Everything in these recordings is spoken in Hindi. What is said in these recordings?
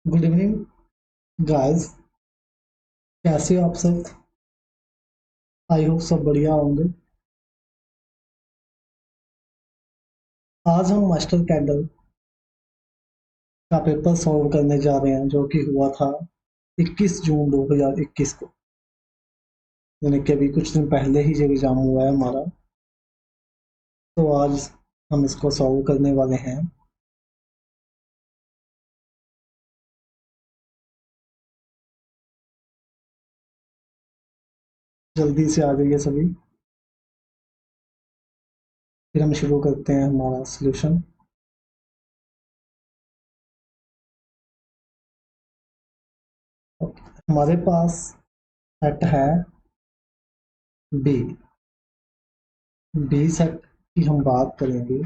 गुड इवनिंग गाइस, कैसे हो आप सब। आई होप सब बढ़िया होंगे। आज हम मास्टर कैंडल का पेपर सॉल्व करने जा रहे हैं जो कि हुआ था 21 जून 2021 को, यानी कि अभी कुछ दिन पहले ही जब एग्जाम हुआ है हमारा। तो आज हम इसको सॉल्व करने वाले हैं। जल्दी से आ जाइए सभी, फिर हम शुरू करते हैं हमारा सॉल्यूशन। हमारे पास सेट है बी। बी सेट की हम बात करेंगे।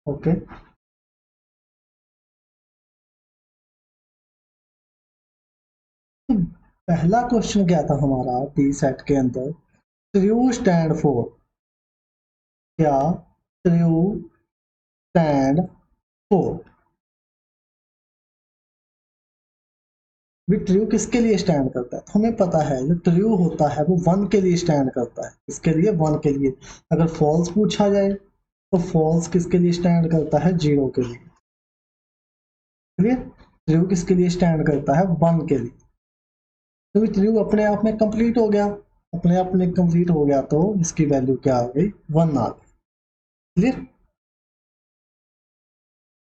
ओके, पहला क्वेश्चन क्या था हमारा बी सेट के अंदर। ट्रू स्टैंड फॉर, क्या ट्रू स्टैंड फॉर। भी ट्रू किसके लिए स्टैंड करता है, तो हमें पता है जो ट्रू होता है वो वन के लिए स्टैंड करता है। इसके लिए वन के लिए। अगर फॉल्स पूछा जाए तो फॉल्स किसके लिए स्टैंड करता है, जीरो के लिए। क्लियर। ट्रू किसके लिए स्टैंड करता है, वन के लिए। तो ट्रू अपने आप में कंप्लीट हो गया। अपने आप में कंप्लीट हो गया तो इसकी वैल्यू क्या आ गई, वन आ गई। क्लियर।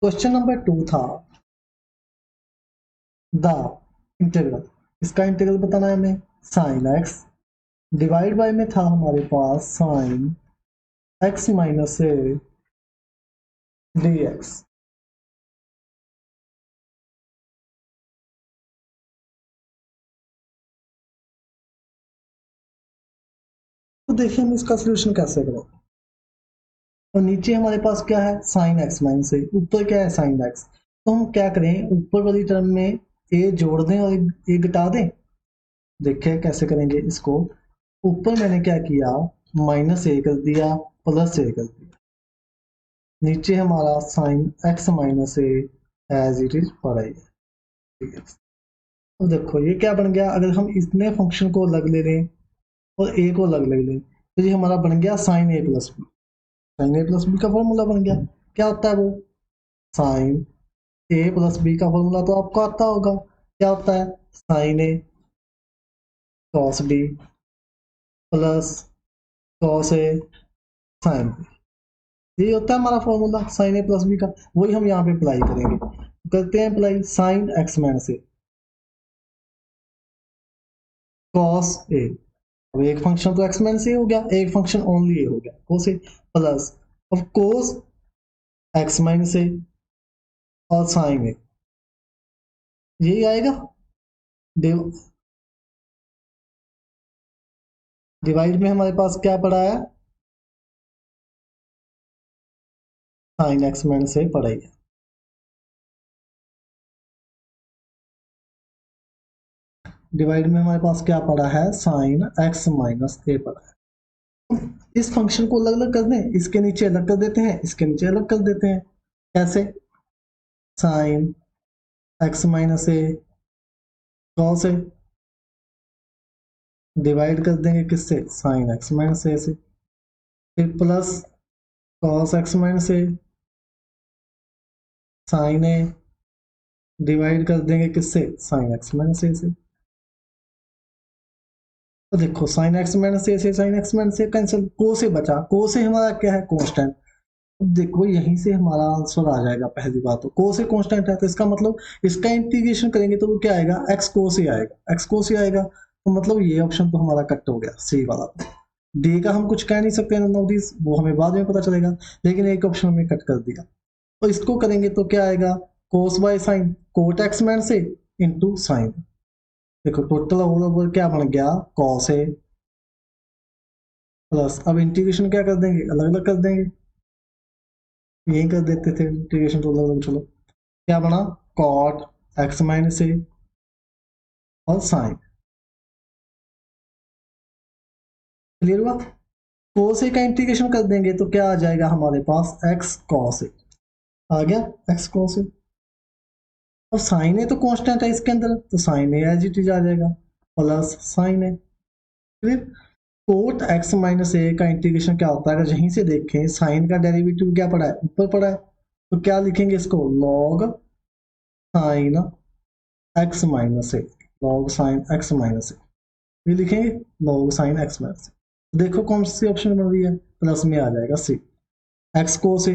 क्वेश्चन नंबर 2 था द इंटीग्रल। इसका इंटीग्रल बताना है हमें। साइन एक्स डिवाइड बाय में था हमारे पास sine x minus a d x. तो देखिए हम इसका सोल्यूशन कैसे करें। और नीचे हमारे पास क्या है, साइन एक्स माइनस ए, ऊपर क्या है साइन एक्स। तो हम क्या करें, ऊपर वाली टर्म में ए जोड़ दें और ए घटा दें। देखिए कैसे करेंगे इसको। ऊपर मैंने क्या किया, माइनस ए कर दिया, प्लस ए कर दिया। नीचे हमारा sine x minus a as it is पड़ा ही है। ठीक है। अब देखो ये क्या बन गया, अगर हम इतने फंक्शन को अलग ले लें और ए को अलग ले लें तो ये हमारा बन गया साइन ए प्लस बी। साइन ए प्लस बी का फॉर्मूला बन गया। क्या होता है वो, साइन ए प्लस बी का फॉर्मूला तो आपको आता होगा। क्या होता है, sign A cos B plus cos A sine B. यही होता है हमारा फॉर्मूला साइन ए प्लस बी का। वही हम यहाँ पे अप्लाई करेंगे। करते हैं apply, sign x minus A cos A. अब एक फंक्शन तो एक्स माइनस ए हो गया, एक फंक्शन ओनली ए हो गया कोस ए प्लस। अब कोस एक्स माइनस ए और साइन ए, यही आएगा। डिवाइड में हमारे पास क्या पड़ा है, साइन एक्स माइनस ए पड़ा ही है। डिवाइड में हमारे पास क्या पड़ा है, साइन एक्स माइनस ए पड़ा है। इस फंक्शन को अलग अलग कर दें, इसके नीचे अलग कर देते हैं, इसके नीचे अलग कर देते हैं। कैसे, sign x minus A cos A divide कर देंगे किससे, साइन एक्स माइनस ए से। फिर प्लस कॉस एक्स माइनस ए साइन ए डिवाइड कर देंगे किससे, साइन एक्स माइनस ए से। तो देखो साइन एक्स माइनस ए से साइन एक्स माइनस ए कैंसिल, को से बचा, को से हमारा क्या है, कांस्टेंट। अब देखो यहीं से हमारा आंसर आ जाएगा। पहली बात तो को से कांस्टेंट है तो इसका मतलब इसका इंटीग्रेशन करेंगे तो वो क्या आएगा, एक्स को से आएगा, एक्स को से आएगा। तो मतलब ये ऑप्शन तो हमारा कट हो गया, सी वाला। डी का हम कुछ कह नहीं सकते, नोटिस वो हमें बाद में पता चलेगा। लेकिन एक ऑप्शन हमें कट कर दिया। तो इसको करेंगे तो क्या आएगा, cos by sine, cot x minus से इंटू साइन। देखो टोटल ओवर क्या बन गया, कॉस ए प्लस, अब इंटीग्रेशन क्या कर देंगे, अलग अलग कर देंगे। यही कर देते थे इंटीग्रेशन तो अलग अलग। चलो क्या बना, कॉट एक्स माइनस ए और साइन। क्लियर हुआ। कोस ए का इंटीग्रेशन कर देंगे तो क्या आ जाएगा हमारे पास, एक्स कॉस ए। आ गया एक्स cos ए। और साइन ए तो कांस्टेंट है इसके अंदर, तो sine a as it is आ जाएगा प्लस साइन ए। फिर कोट एक्स माइनस ए का इंटीग्रेशन क्या होता है, अगर यहीं से देखें साइन का डेरिवेटिव क्या पड़ा है, ऊपर पड़ा है, तो क्या लिखेंगे इसको, लॉग साइन एक्स माइनस ए, लॉग साइन एक्स माइनस ए, ये लिखेंगे लॉग साइन एक्स माइनस ए। देखो कौन सी ऑप्शन बन रही है, प्लस में आ जाएगा सी, एक्स कोस ए,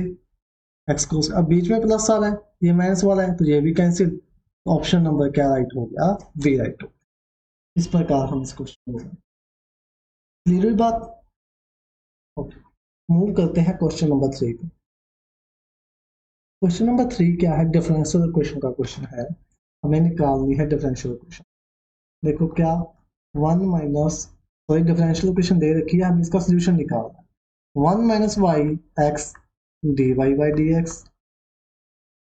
एक्स कोस। अब बीच में प्लस आ रहा है, ये माइनस वाला है, तो ये भी कैंसिल। ऑप्शन नंबर क्या राइट हो गया, बी राइट हो गया। इस प्रकार हम इस क्वेश्चन को, क्लियर हुई बात। ओके, मूव करते हैं क्वेश्चन नंबर 3 पे। क्वेश्चन नंबर 3 क्या है, डिफरेंशियल क्वेश्चन का क्वेश्चन है, हमें निकालनी है डिफरेंशियल क्वेश्चन। देखो क्या, 1 माइनस, सॉरी डिफरेंशियल क्वेश्चन दे रखी है, हम इसका सोल्यूशन निकालना है। 1 minus y x d y by d x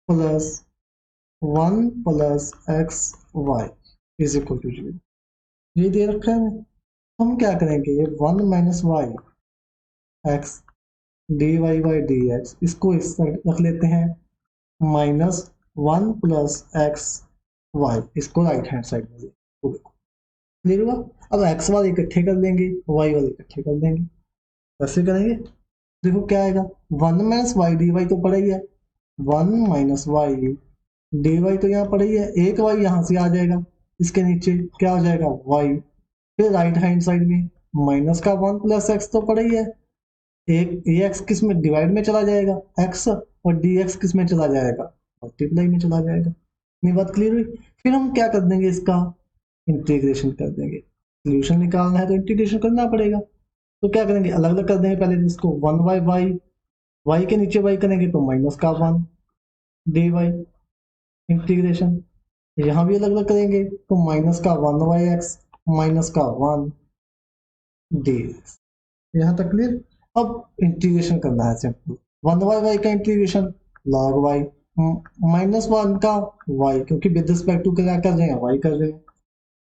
plus 1 plus x y is equal to 0, ये दे रखा है। हम क्या करेंगे, ये 1 minus y x d y by d x, इसको इस साइड रख लेते हैं, माइनस 1 प्लस एक्स वाई, इसको राइट हैंड साइड में देखो, क्लियर हुआ। अब एक्स वाले इकट्ठे कर देंगे, वाई वाले इकट्ठे कर देंगे, कैसे करेंगे, देखो क्या आएगा, 1 माइनस वाई डी वाई तो पड़ा ही है, 1 माइनस वाई डी वाई तो यहाँ पड़ा ही है, एक वाई यहाँ से आ जाएगा, इसके नीचे क्या हो जाएगा वाई, फिर राइट हैंड साइड में माइनस का 1 प्लस एक्स तो पड़ा ही है, एक ये एक्स किस में डिवाइड में चला जाएगा एक्स, और डी एक्स किस में चला जाएगा, मल्टीप्लाई में चला जाएगा। ये बात क्लियर हुई। फिर हम क्या कर देंगे, इसका इंटीग्रेशन कर देंगे, सोल्यूशन निकालना है तो इंटीग्रेशन करना पड़ेगा। तो क्या करेंगे, अलग अलग कर देंगे, पहले तो इसको 1 बाई वाई, वाई के नीचे वाई करेंगे तो माइनस का 1 डी वाई इंटीग्रेशन, यहाँ भी अलग अलग करेंगे तो माइनस का 1 वाई एक्स माइनस का 1 डी एक्स, यहाँ तक क्लियर। अब इंटीग्रेशन करना है सिंपल, 1 वाई वाई का इंटीग्रेशन लॉग वाई माइनस 1 का वाई, क्योंकि विद रिस्पेक्ट टू क्या कर रहे हैं, वाई कर रहे हैं।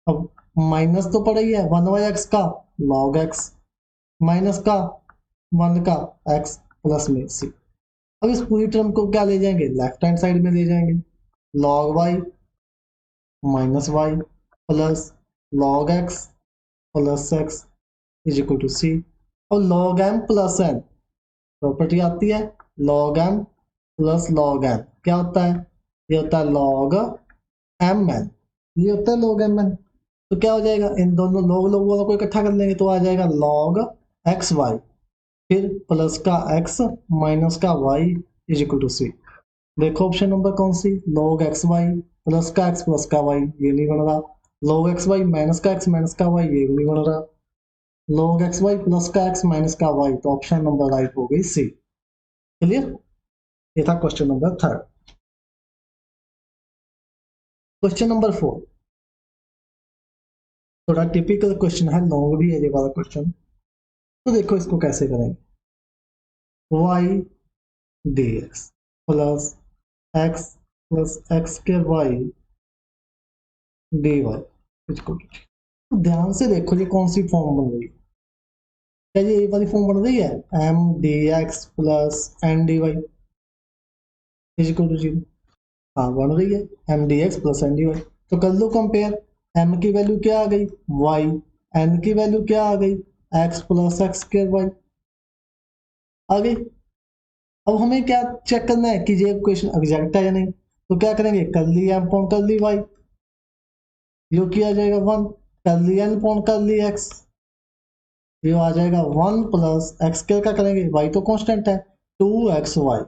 अब माइनस तो पड़ा ही है 1 वाई एक्स का लॉग एक्स माइनस का 1 का एक्स प्लस में सी। अब इस पूरी टर्म को क्या ले जाएंगे, लेफ्ट हैंड साइड में ले जाएंगे, log y minus y plus log x plus x is equal to c. और log m plus n property आती है, log m plus log n क्या होता है, ये होता है लॉग एम एन, ये होता है लॉग एम एन। तो क्या हो जाएगा, इन दोनों लॉग वालों को इकट्ठा कर लेंगे तो आ जाएगा लॉग एक्स वाई, फिर प्लस का एक्स माइनस का वाई इज इक्वल टू सी। देखो ऑप्शन नंबर कौन सी, लॉग एक्स वाई प्लस का एक्स प्लस का वाई, ये नहीं बन रहा, लॉग एक्स वाई माइनस का एक्स माइनस का वाई, ये नहीं बन रहा, log एक्स वाई प्लस का एक्स माइनस का वाई, तो ऑप्शन नंबर राइट हो गई सी। क्लियर, ये था क्वेश्चन नंबर 3। क्वेश्चन नंबर 4 थोड़ा टिपिकल क्वेश्चन है, लॉन्ग भी है ये वाला क्वेश्चन। तो देखो इसको कैसे करेंगे, y dx प्लस एक्स के वाई dy इसको, तो ध्यान से देखो ये कौन सी फॉर्म बन रही है, क्या ये वाली फॉर्म बन रही है, m dx प्लस n dy is equal to 0, हाँ बन रही है m d x plus n d y. तो कर लो कंपेयर, एम की वैल्यू क्या आ गई वाई, एन की वैल्यू क्या आ गई x plus x square y आ गई। अब हमें क्या चेक करना है कि ये इक्वेशन एग्जैक्ट है या नहीं, तो क्या करेंगे, कर ली एम पॉन कर ली वाई, यो किया जाएगा 1, कर ली एन पॉन कर ली एक्स, ये आ जाएगा 1 प्लस एक्स स्क्वायर का करेंगे, वाई तो कांस्टेंट है 2x वाई,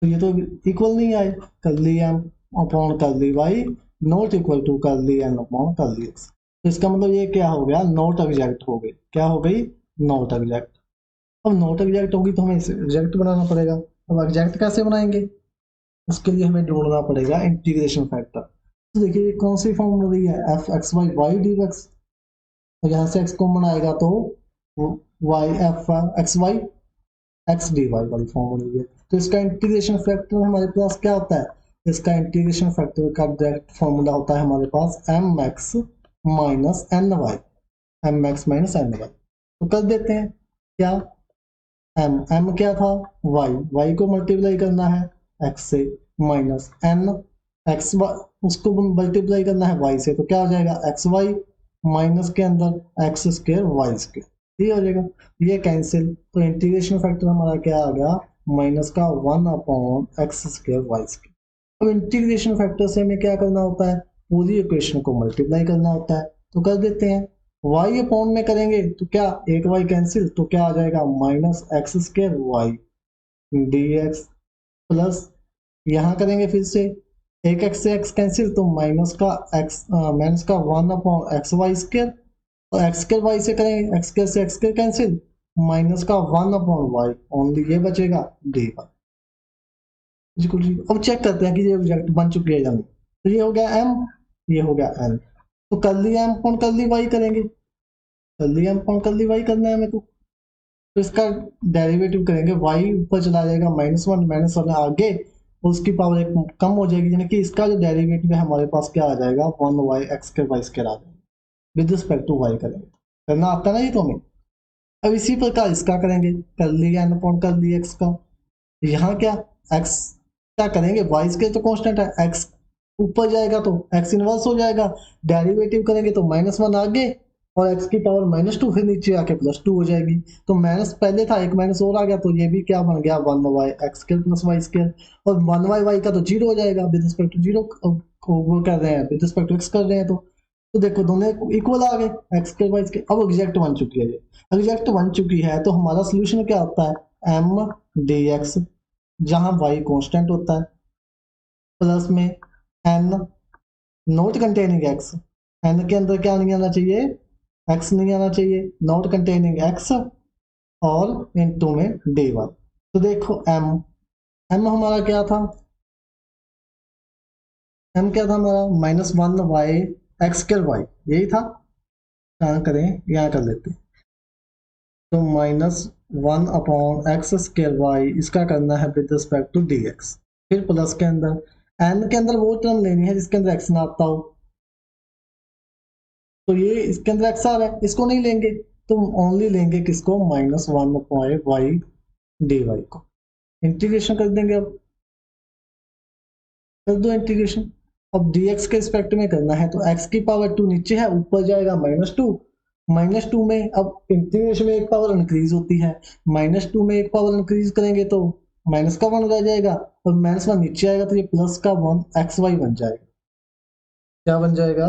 तो ये तो इक्वल नहीं आए, कर ली एम अपॉन कर ली वाई नॉट इक्वल टू कर ली एन अपॉन कर ली एक्स। तो इसका मतलब ये क्या हो गया, नॉट एग्जैक्ट हो गई, क्या हो गई नॉट एग्जैक्ट। अब नॉट एग्जैक्ट होगी तो हमें इसे एग्जैक्ट बनाना पड़ेगा। अब एग्जैक्ट कैसे बनाएंगे, उसके लिए हमें ढूंढना पड़ेगा इंटीग्रेशन फैक्टर। तो देखिए ये कौन सी फॉर्म बन रही है, f x y y d x, और यहाँ से एक्स कॉमन आएगा तो y f x y x d y वाली फॉर्म बन रही है। तो इसका इंटीग्रेशन फैक्टर हमारे पास क्या होता है, इसका इंटीग्रेशन फैक्टर का डायरेक्ट फॉर्मूला होता है हमारे पास M X minus N Y, M X minus N Y. तो कर देते हैं क्या, एम क्या था वाई, वाई को मल्टीप्लाई करना है एक्स से माइनस एन एक्स उसको मल्टीप्लाई करना है वाई से, तो क्या हो जाएगा एक्स वाई माइनस के अंदर एक्स स्क्र वाई स्क्र, ये हो जाएगा, ये कैंसिल, तो इंटीग्रेशन फैक्टर हमारा क्या आ गया माइनस का 1 एक्स स्क्र वाई स्क्र। अब इंटीग्रेशन फैक्टर से हमें क्या करना होता है, पूरी इक्वेशन को मल्टीप्लाई करना होता है, तो कर देते हैं। y अपॉन में करेंगे तो क्या एक y कैंसिल, तो क्या आ जाएगा minus x square y d x plus यहाँ करेंगे फिर से एक एक्स से एक्स कैंसिल, तो माइनस का 1/xy स्क्र, और एक्स स्क्र वाई से करेंगे एक्स स्क्र से एक्स स्क्र कैंसिल, माइनस का 1/y ओनली ये बचेगा dy। अब चेक करते हैं कि ये रिजल्ट बन चुकी है या नहीं। तो ये हो गया m, ये हो गया n, तो कर लिया m कौन कर ली y करेंगे, कर लिया m कौन कर ली y करना है हमें, तो इसका डेरिवेटिव करेंगे, y ऊपर चला जाएगा -1 -1 आगे, उसकी पावर एक कम हो जाएगी, यानी कि इसका जो डेरिवेटिव है हमारे पास क्या आ जाएगा 1y x के y स्क्वायर आ जाएगा विद रिस्पेक्ट टू y करेंगे, करना आता है ना ये तो हमें। अब इसी प्रकार इसका करेंगे, कर लिया n अपॉन कर लिया x का, यहाँ क्या x क्या करेंगे y स्क्वायर तो कांस्टेंट है, x ऊपर जाएगा तो x इनवर्स हो जाएगा, डेरिवेटिव करेंगे तो -1 आगे और x की पावर -2 फिर नीचे आके +2 हो जाएगी, तो माइनस पहले था एक माइनस और आ गया, तो ये भी क्या बन गया 1y x square plus y square, और 1y y का तो 0 हो जाएगा विद रिस्पेक्ट टू 0 वो कर रहे हैं विद रिस्पेक्ट टू x कर रहे हैं, तो देखो दोनों इक्वल आ गए x स्क्वायर y स्क्वायर। अब एग्जैक्ट बन चुकी है, ये एग्जैक्ट बन चुकी है, तो हमारा सोल्यूशन क्या होता है m dx, जहां y कांस्टेंट होता है, प्लस में n not containing x, n के अंदर क्या नहीं आना चाहिए x नहीं आना चाहिए, नॉट कंटेनिंग x, और इनटू में dy। तो देखो m हमारा क्या था, m क्या था हमारा -1y x स्क्वायर y, यही था, कहाँ करें यहाँ कर लेते हैं, तो -1/x स्क्वायर y इसका करना है विद रिस्पेक्ट टू dx, फिर प्लस के अंदर n के अंदर वो टर्म लेनी है जिसके अंदर x ना आता हो, तो ये इसके अंदर x आ रहा है, इसको नहीं लेंगे, तो ओनली लेंगे किसको -1/y dy को, इंटीग्रेशन कर देंगे। अब कर दो इंटीग्रेशन, अब dx के रिस्पेक्ट में करना है, तो x की पावर 2 नीचे है, ऊपर जाएगा -2 में, अब इंटीग्रेशन में एक पावर इंक्रीज होती है, -2 में एक पावर इंक्रीज करेंगे तो माइनस का 1 रह जाएगा, और -1 नीचे आएगा तो ये प्लस का 1 xy बन जाएगा, क्या बन जाएगा,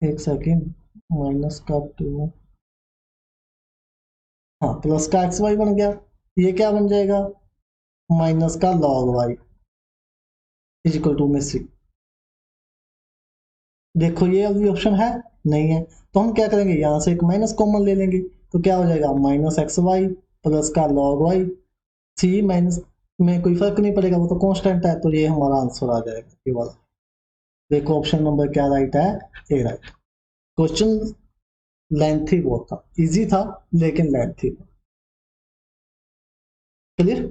एक सेकेंड, माइनस का 2, हाँ प्लस का xy बन गया, ये क्या बन जाएगा माइनस का log y is equal to में 6। देखो ये अभी ऑप्शन है नहीं है, तो हम क्या करेंगे यहाँ से एक माइनस कॉमन ले लेंगे, तो क्या हो जाएगा -xy प्लस का log y, सी माइनस में कोई फर्क नहीं पड़ेगा, वो तो कांस्टेंट है, तो ये हमारा आंसर आ जाएगा ये वाला। देखो ऑप्शन नंबर क्या राइट है, ए राइट। क्वेश्चन लेंथी बहुत था, इजी था लेकिन लेंथी था, क्लियर।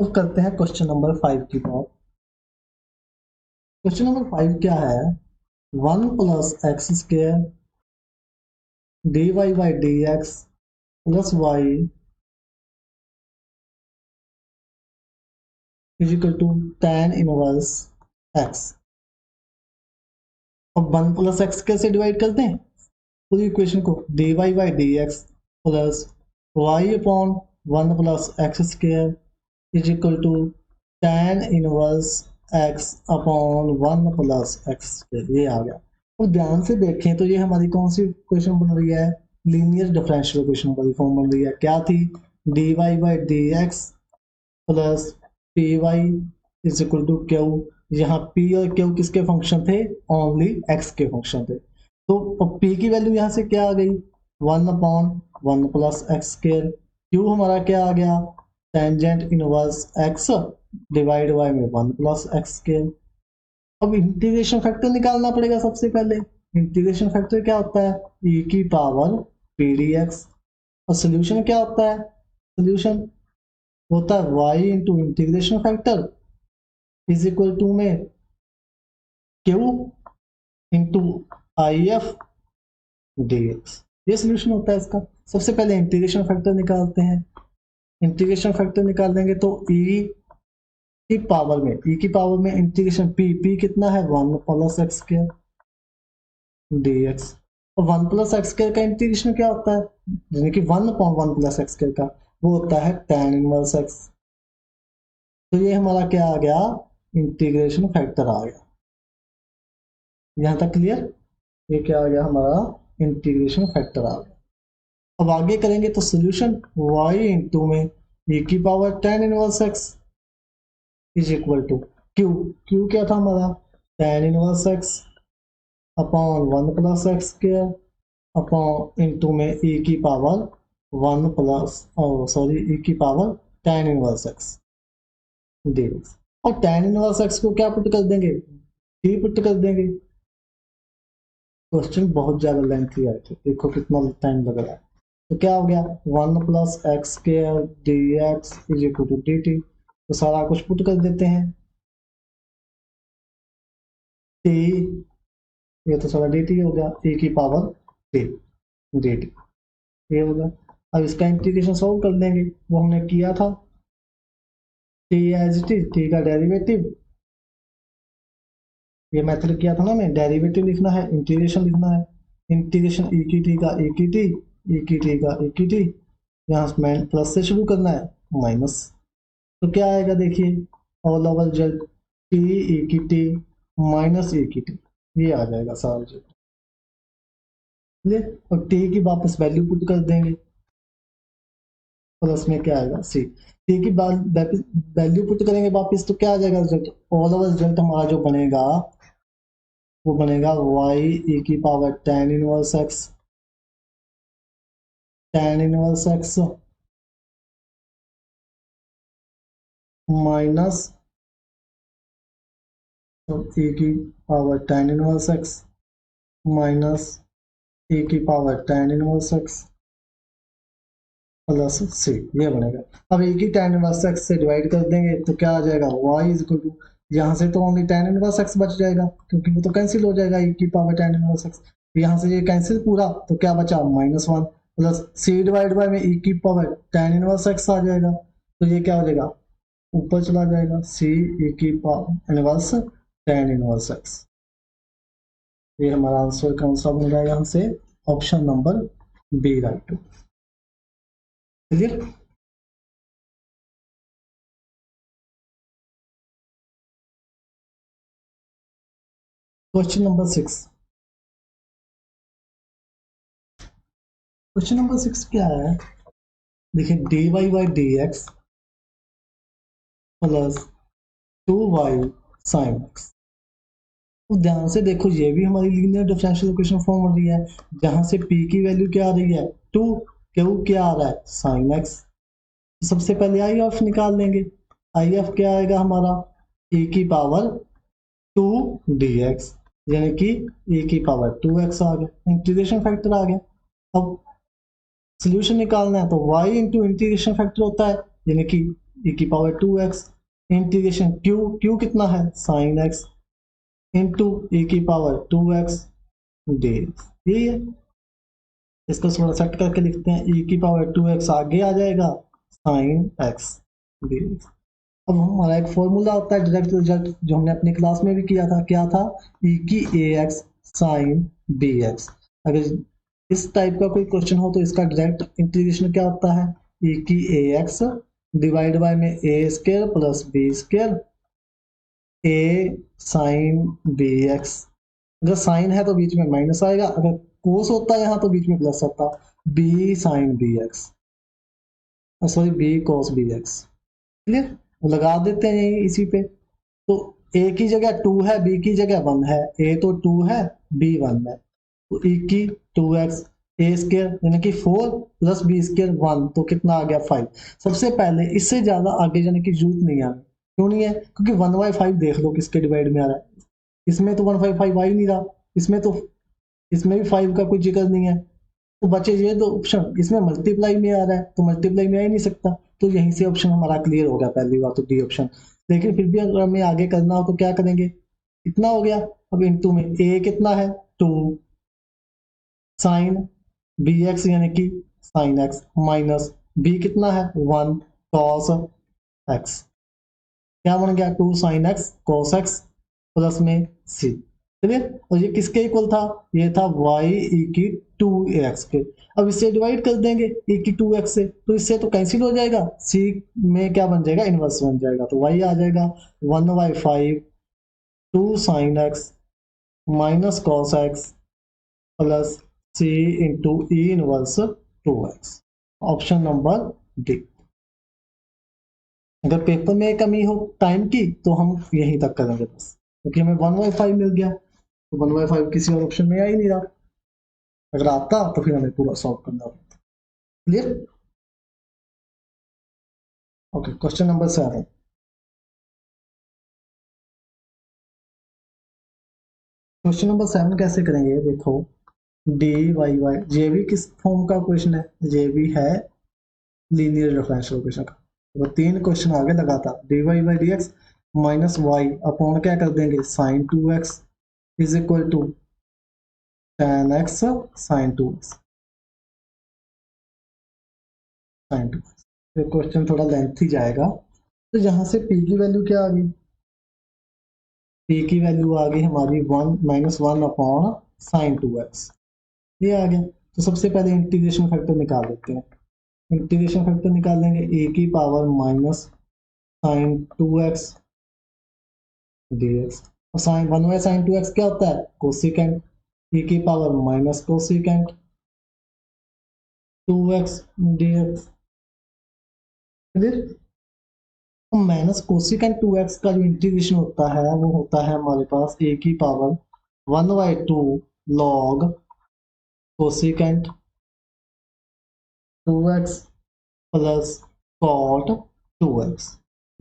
तो करते हैं क्वेश्चन नंबर 5 की बात। क्वेश्चन नंबर 5 क्या है, 1 + x² dy by dx plus y is equal to tan inverse x। अब 1 + x कैसे डिवाइड करते हैं पूरी इक्वेशन को, dy by dx plus y upon 1 + x² is equal to tan inverse x upon 1 + x², ये आ गया। और ध्यान से देखें तो ये हमारी कौन सी इक्वेशन बन रही है, लीनियर डिफरेंशियल इक्वेशन वाली फॉर्म बन रही है, क्या थी dy by dx plus p y is equal to q, यहाँ पी और क्यू किसके फंक्शन थे, ओनली एक्स के फंक्शन थे, तो पी की वैल्यू यहाँ से क्या आ गई 1/1 + x², क्यू हमारा क्या आ गया tangent inverse x divide by में 1 + x²। अब इंटीग्रेशन फैक्टर निकालना पड़ेगा सबसे पहले, इंटीग्रेशन फैक्टर क्या होता है e की पावर पी डी एक्स, और सोल्यूशन क्या होता है, सोल्यूशन होता है y into integration factor is equal to में Q into I F D X, ये सोल्यूशन होता है इसका। सबसे पहले इंटीग्रेशन फैक्टर निकालते हैं। इंटीग्रेशन फैक्टर निकाल देंगे तो ई की पावर में, ई की पावर में इंटीग्रेशन पी कितना है 1 plus x square d x. और 1 प्लस एक्स स्क्वायर का इंटीग्रेशन क्या होता है, यानी कि 1/1 प्लस एक्स स्क्वायर का वो होता है tan इनवर्स एक्स। तो ये हमारा क्या आ गया, इंटीग्रेशन फैक्टर आ गया। यहां तक क्लियर, ये क्या आ गया हमारा, इंटीग्रेशन फैक्टर आ गया। अब आगे करेंगे तो सोल्यूशन y इंटू में e की power tan inverse x is equal to q, q क्या था हमारा tan inverse x upon 1 plus x square upon into में e की पावर 1 प्लस ई की power tan inverse x d. और tan इनवर्स एक्स को क्या पुट कर देंगे, डी पुट कर देंगे। क्वेश्चन बहुत ज्यादा लेंथी आए थे, देखो कितना टाइम लग रहा है। तो क्या हो गया 1 plus x square d x is equal to d t. तो सारा कुछ पुट कर देते हैं, टी, ये तो सारा डी टी हो गया, e की पावर टी डी टी, ये हो गया। अब इसका इंटीग्रेशन सॉल्व कर देंगे, वो हमने किया था, टी एज टी का डेरिवेटिव, ये मेथड किया था ना, मैं डेरिवेटिव लिखना है, इंटीग्रेशन लिखना है, इंटीग्रेशन ई की टी का ई की टी, ई की टी का ई की टी, यहाँ प्लस से शुरू करना है माइनस। तो क्या आएगा देखिए, all over Z T E की टी माइनस ई की टी, ये आ जाएगा सारा जेड। और टी की वापस वैल्यू पुट कर देंगे, प्लस में क्या आएगा सी, टी की वैल्यू पुट करेंगे वापस तो क्या आ जाएगा रिजल्ट, ऑल ओवर रिजल्ट हमारा जो बनेगा वो बनेगा y e की power tan inverse x, tan inverse x minus e की power tan inverse x minus e की power tan inverse x plus C, ये बनेगा। अब e की tan इनवर्स x से डिवाइड कर देंगे तो क्या आ जाएगा y इज इक्वल टू, यहाँ से तो ओनली tan इनवर्स x बच जाएगा क्योंकि वो तो कैंसिल हो जाएगा e की पावर tan इनवर्स x, यहाँ से ये कैंसिल पूरा, तो क्या बचा -1 प्लस सी डिवाइड बाय में e की पावर tan इनवर्स x आ जाएगा। तो ये क्या हो जाएगा, ऊपर चला जाएगा सी e की power inverse tan inverse x। ये हमारा आंसर कौन सा बन रहा है, यहाँ से option number B right. Clear. Question number 6, question number 6 क्या है, देखिए dy by d x plus 2y sine x. तो ध्यान से देखो, ये भी हमारी लीनियर डिफरेंशियल इक्वेशन फॉर्म हो रही है, जहां से p की वैल्यू क्या आ रही है 2, q क्या आ रहा है साइन एक्स। सबसे पहले आई एफ निकाल लेंगे, आई एफ क्या आएगा हमारा e की पावर 2 dx, यानी कि e की पावर 2x आ गया, इंटीग्रेशन फैक्टर आ गया। अब सोल्यूशन निकालना है तो y इंटू इंटीग्रेशन फैक्टर होता है, यानी कि e की पावर 2x इंटीग्रेशन q कितना है साइन x इंटू e की पावर 2x dx, यही है। इसको थोड़ा सेट करके लिखते हैं, e की पावर 2x आगे आ जाएगा साइन x dx। अब हमारा एक फॉर्मूला होता है डायरेक्ट रिजल्ट, जो हमने अपनी क्लास में भी किया था, क्या था e की ax साइन bx। अगर इस टाइप का कोई क्वेश्चन हो तो इसका डायरेक्ट इंटीग्रेशन क्या होता है, e की ax डिवाइड बाय में a square plus b square a sine bx। अगर साइन है तो बीच में माइनस आएगा, अगर कोस होता है यहाँ तो बीच में प्लस होता, b sine bx, sorry b cos bx। Clear, लगा देते हैं यही इसी पे। तो a की जगह 2 है, b की जगह 1 है, a तो 2 है b 1 है, तो e की 2x a स्क्वायर यानी कि 4 प्लस बी स्क्वायर 1, तो कितना आ गया 5। सबसे पहले इससे ज्यादा आगे जाने की जरूरत नहीं है, क्यों नहीं है, क्योंकि 1/5 देख लो किसके डिवाइड में आ रहा है, इसमें तो 1/5 आ ही नहीं रहा, इसमें तो, इसमें भी 5 का कोई जिक्र नहीं है, तो बचे ये दो ऑप्शन, इसमें मल्टीप्लाई में आ रहा है तो मल्टीप्लाई में आ ही नहीं सकता, तो यहीं से ऑप्शन हमारा क्लियर हो गया, पहली बात तो डी ऑप्शन। लेकिन फिर भी अगर हमें आगे करना हो तो क्या करेंगे, इतना हो गया। अब इनटू में a कितना है 2 साइन bx यानी कि साइन x माइनस b कितना है 1 cos x, क्या बन गया 2 sine x cos x plus में c। क्लियर। और ये किसके इक्वल था, ये था y e की 2ax के। अब इससे डिवाइड कर देंगे e की 2x से, तो इससे तो कैंसिल हो जाएगा, c में क्या बन जाएगा इनवर्स बन जाएगा, तो y आ जाएगा 1/5 2 sine x minus cos x plus c into e inverse 2x। Option number D. अगर पेपर में कमी हो टाइम की तो हम यहीं तक करेंगे बस, क्योंकि हमें 1/5 मिल गया, तो 1/5 किसी और ऑप्शन में आ ही नहीं रहा। अगर आता तो फिर हमें पूरा सॉल्व करना पड़ता। Clear. Okay, question number 7। Question number 7 कैसे करेंगे, देखो डी वाई वाई, ये भी किस फॉर्म का क्वेश्चन है, ये भी है लीनियर डिफरेंशियल इक्वेशन का। तो 3 क्वेश्चन आगे लगातार, d y by d x minus y upon क्या कर देंगे sine 2x is equal to tan x sine 2x sine 2। तो क्वेश्चन थोड़ा लेंथी जाएगा। तो यहाँ से p की वैल्यू क्या आ गई, p की वैल्यू आ गई हमारी 1 - 1 अपॉन साइन 2x, ये आ गया। तो सबसे पहले इंटीग्रेशन फैक्टर निकाल लेते हैं। इंटीग्रेशन फैक्टर निकाल लेंगे a की power minus sine 2x dx, और साइन 1/sin 2x क्या होता है कोसिकेंट, e की power minus cosecant 2x dx। Minus cosecant 2x का जो इंटीग्रेशन होता है वो होता है हमारे पास a की power 1/2 log cosecant 2x plus cot 2x,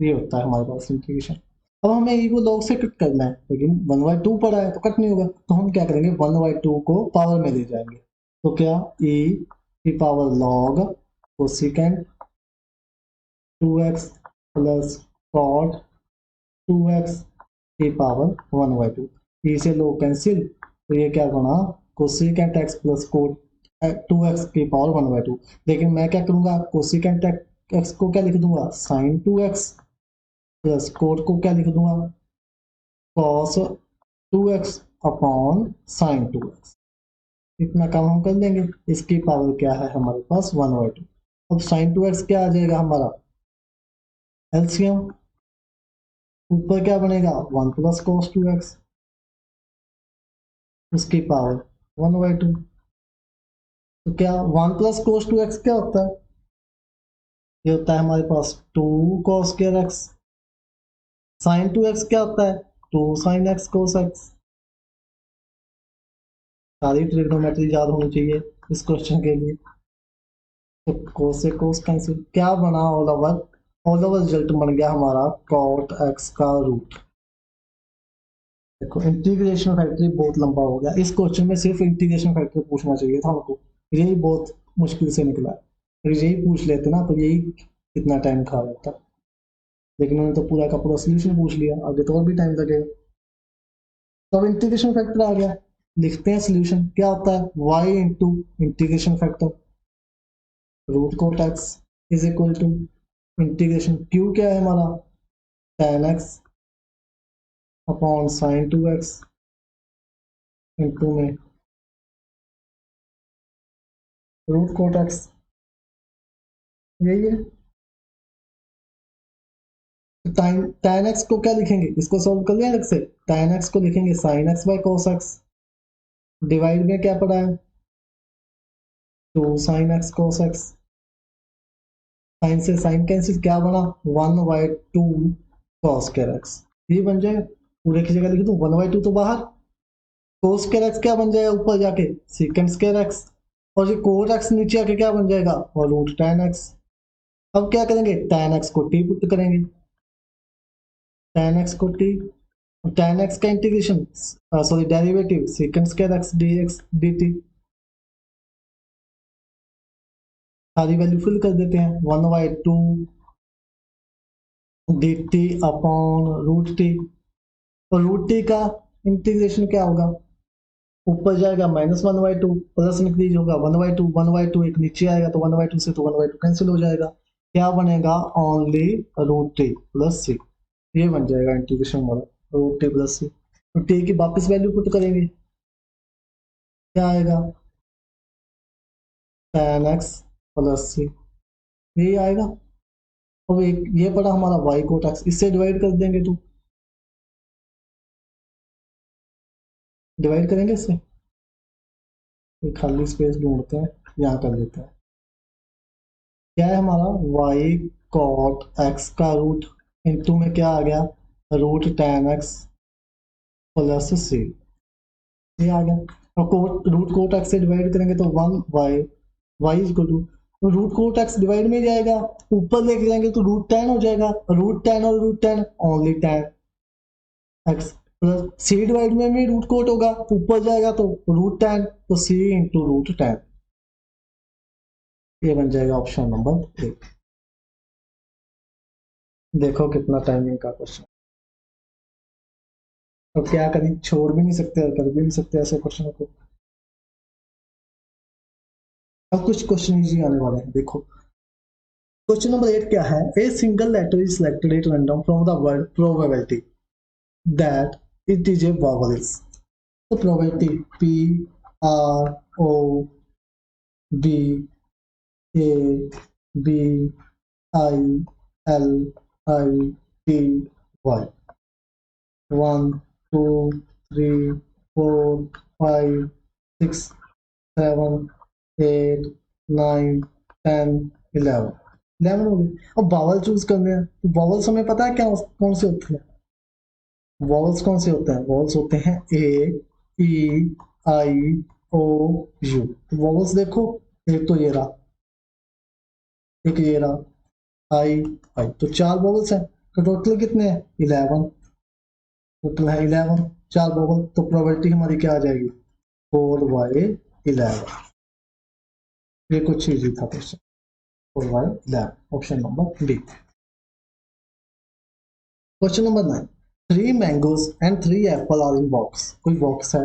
ये होता है हमारे पास इंटीग्रेशन। अब हमें e को log से कट करना है, लेकिन 1/2 पड़ा है तो कट नहीं होगा, तो हम क्या करेंगे 1/2 को पावर में ले जाएंगे, तो क्या e की power log cosecant 2x plus cot 2x की पावर 1/2, e से लो कैंसिल, तो ये क्या बना cosecant x plus coat 2x की पावर 1/2। लेकिन मैं क्या करूंगा कोसिकेंट x को क्या लिख दूंगा साइन 2x प्लस कोट को क्या लिख दूंगा cos 2x upon sine 2x। इतना काम हम कर लेंगे, इसकी पावर क्या है हमारे पास 1/2। अब साइन 2x क्या आ जाएगा हमारा एलसीएम, ऊपर क्या बनेगा 1 प्लस कॉस 2x, उसकी पावर 1/2। तो क्या 1 प्लस कोस 2x क्या होता है, ये होता है हमारे पास 2 cos square x। Sine 2x क्या होता है 2 साइन x cos x। सारी ट्रिग्नोमेट्री याद होनी चाहिए इस क्वेश्चन के लिए। तो कोस से कोस कैंसिल, क्या बना ऑल ओवर रिजल्ट बन गया हमारा cot x का रूट। देखो इंटीग्रेशन फैक्टर बहुत लंबा हो गया, इस क्वेश्चन में सिर्फ इंटीग्रेशन फैक्टर पूछना चाहिए था हमको, यही बहुत मुश्किल से निकला। अगर यही पूछ लेते ना तो यही कितना टाइम खा जाता, लेकिन उन्होंने तो पूरा का पूरा सोल्यूशन पूछ लिया, आगे तो और भी टाइम लगेगा। तो अब इंटीग्रेशन फैक्टर आ गया, लिखते हैं सोल्यूशन, क्या होता है y into integration factor root cot x is equal to integration q क्या है हमारा tan x upon sine 2x into में रूट कोट x, यही है। tan x को क्या लिखेंगे, इसको सॉल्व कर लिया अलग से, tan x को लिखेंगे sine x by cos x, divide में क्या पड़ा है 2 sine x cos x, sine से साइन कैंसिल, क्या बना 1/2 cos स्क्वायर x, ये बन जाए पूरे की जगह लिख दूं 1/2 तो बाहर, cos स्क्वायर x क्या बन जाएगा ऊपर जाके secant स्क्वायर x, और ये cot x नीचे आके क्या बन जाएगा और रूट tan x। अब क्या करेंगे tan x को t पुट करेंगे, tan x को t, tan x का integration sorry derivative secant square x dx dt, सारी वैल्यू फिल कर देते हैं 1/2 dt अपॉन रूट टी, और रूट टी का इंटीग्रेशन क्या होगा, ऊपर जाएगा -1/2 प्लस इंक्रीज होगा 1/2, 1/2 एक नीचे आएगा तो 1/2 से तो 1/2 कैंसिल हो जाएगा, क्या बनेगा ओनली √t प्लस c, ये बन जाएगा इंटीग्रेशन वाला √t प्लस c। तो t की वापस वैल्यू पुट करेंगे, क्या आएगा tan x प्लस c, यही आएगा। अब एक ये पड़ा हमारा y कोट x, इससे डिवाइड कर देंगे तो डिवाइड करेंगे इससे, खाली स्पेस ढूंढते हैं, यहाँ कर लेते हैं। क्या है हमारा y cot x का रूट इंटू में क्या आ गया √tan x प्लस c, ये आ गया। और कोट रूट कोट x से डिवाइड करेंगे तो 1y equal to root cot x divide में जाएगा, ऊपर लेके जाएंगे तो √tan हो जाएगा, √tan और √tan only tan x plus c divide में भी रूट कोट होगा, ऊपर जाएगा तो √tan तो c इंटू √tan, ये बन जाएगा ऑप्शन नंबर 8। देखो कितना टाइमिंग का क्वेश्चन, तो क्या करें, छोड़ भी नहीं सकते और कर भी नहीं सकते ऐसे क्वेश्चन को। अब कुछ क्वेश्चन इजी आने वाले हैं, देखो क्वेश्चन नंबर 8 क्या है, a single letter is selected at random from the word probability that it is a vowels. तो प्रोबेबिलिटी PROBABLITY 1 2 3 4 5 6 7 8 9 10 11 11 हो गई। अब बावल चूज करने हैं, तो बावल्स हमें पता है क्या कौन से होते हैं, वॉवल्स कौन से होते हैं, वॉवल्स होते हैं A E I O U। तो वॉवल्स देखो, एक तो ये रहा, एक ये रहा I तो 4 वॉवल्स हैं, तो टोटल कितने हैं 11, टोटल है 11 4 वॉवल, तो प्रोबेबिलिटी हमारी क्या आ जाएगी 4/11। ये कुछ इजी था question, 4/11 option number d. Question number 9, 3 mangoes and 3 apple are in box. कोई बॉक्स है,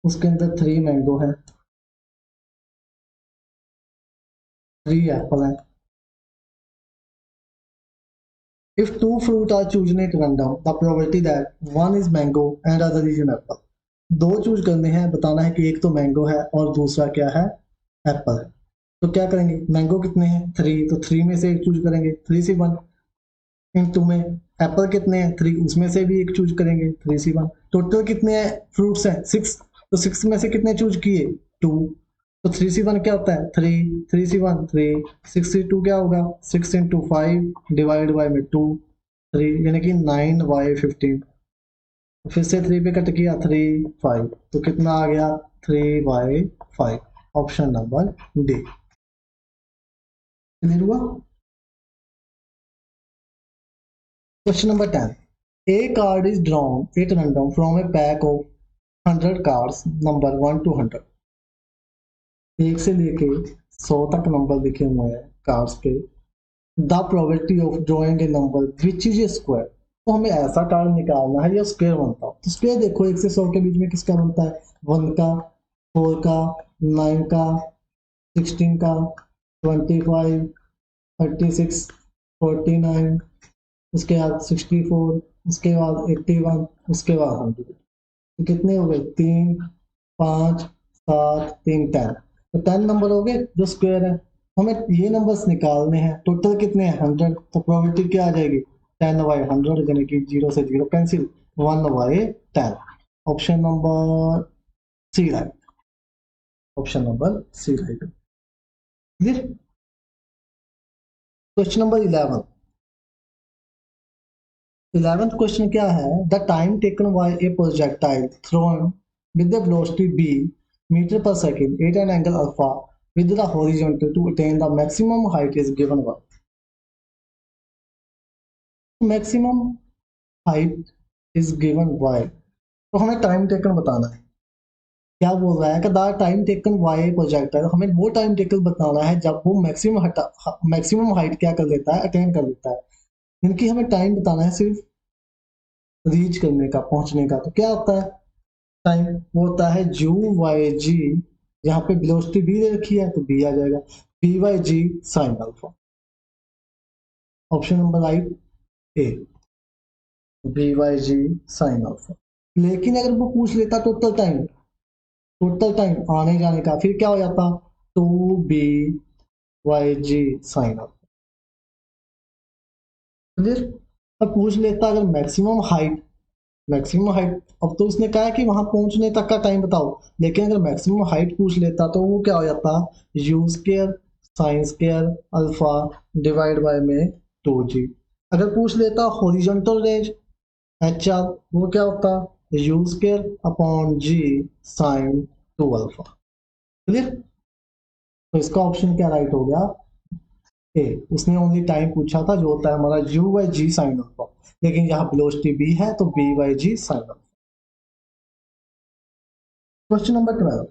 उसके अंदर 3 मैंगो है, 3 एप्पल है। If two fruit are chosen at random, the probability that one is mango and other is an apple। दो चूज करने हैं, बताना है कि एक तो मैंगो है और दूसरा क्या है एप्पल है। तो क्या करेंगे, मैंगो कितने हैं 3, तो 3 में से एक चूज करेंगे 3C1, इन 2 में एप्पल कितने हैं 3, उसमें से भी एक चूज करेंगे 3C1। टोटल कितने हैं फ्रूट्स हैं 6, तो 6 में से कितने चूज किए 2, तो 3C1 क्या होता है 3, 3C1 3, 6C2 क्या होगा 6 इंटू 5 डिवाइड बाई में 2 3, यानी कि 9/15। फिर से 3 पे कट किया 3 5, तो कितना आ गया 3/5, ऑप्शन नंबर डी। क्लियर हुआ। Question number 10, a card is drawn at random from a pack of 100 cards number 1 to 100। 1 से लेके 100 तक नंबर लिखे हुए हैं कार्ड्स पे। The probability of drawing a number which is a square. तो हमें ऐसा कार्ड निकालना है या स्क्वायर बनता हो, तो स्क्वायर देखो 1 से 100 के बीच में किसका बनता है 1 का, 4 का, 9 का, 16 का, 25, 36, 49, उसके बाद 64, उसके बाद 81, उसके बाद 100। तो कितने हो गए 3 5 7 3 10, तो 10 नंबर हो गए जो स्क्वायर है। हमें ये नंबर्स निकालने हैं, टोटल कितने हैं 100, तो प्रोबेबिलिटी क्या आ जाएगी 10/100, यानी कि 0 से 0 cancel 1/10, option number c right, option number c right. Clear. Question number 11th question क्या है, the time taken by a projectile thrown with the velocity b meter per second at an angle alpha with the horizontal to attain the maximum height is given by। maximum height is given by, तो हमें टाइम टेकन बताना है। क्या बोल रहा है कि the time taken bye projectile, हमें वो टाइम टेकन बताना है जब वो मैक्सिमम हाइट क्या कर लेता है अटेन कर लेता है, इनकी हमें टाइम बताना है सिर्फ रीच करने का, पहुंचने का, तो क्या होता है टाइम, वो होता है यू वाई जी, यहाँ पे वेलोसिटी बी दे रखी है तो बी आ जाएगा, B Y ji sine alpha. Option number right A, B Y ji sine alpha. लेकिन अगर वो पूछ लेता टोटल टाइम आने जाने का, फिर क्या हो जाता, टू बी वाई जी साइन अल्फा। क्लियर। अब पूछ लेता अगर मैक्सिमम हाइट, अब तो उसने कहा है कि वहां पहुंचने तक का टाइम बताओ, लेकिन अगर मैक्सिमम हाइट पूछ लेता तो वो क्या हो जाता, you square sine square alpha divide by में 2g। अगर पूछ लेता हॉरिजॉन्टल रेंज एच आर, वो क्या होता, u square upon g sine 2 alpha. Clear. तो इसका ऑप्शन क्या राइट हो गया, ए। उसने ओनली टाइम पूछा था जो होता है हमारा u by g sine alpha, लेकिन यहाँ वेलोसिटी बी है तो b by g sine alpha. Question number 12,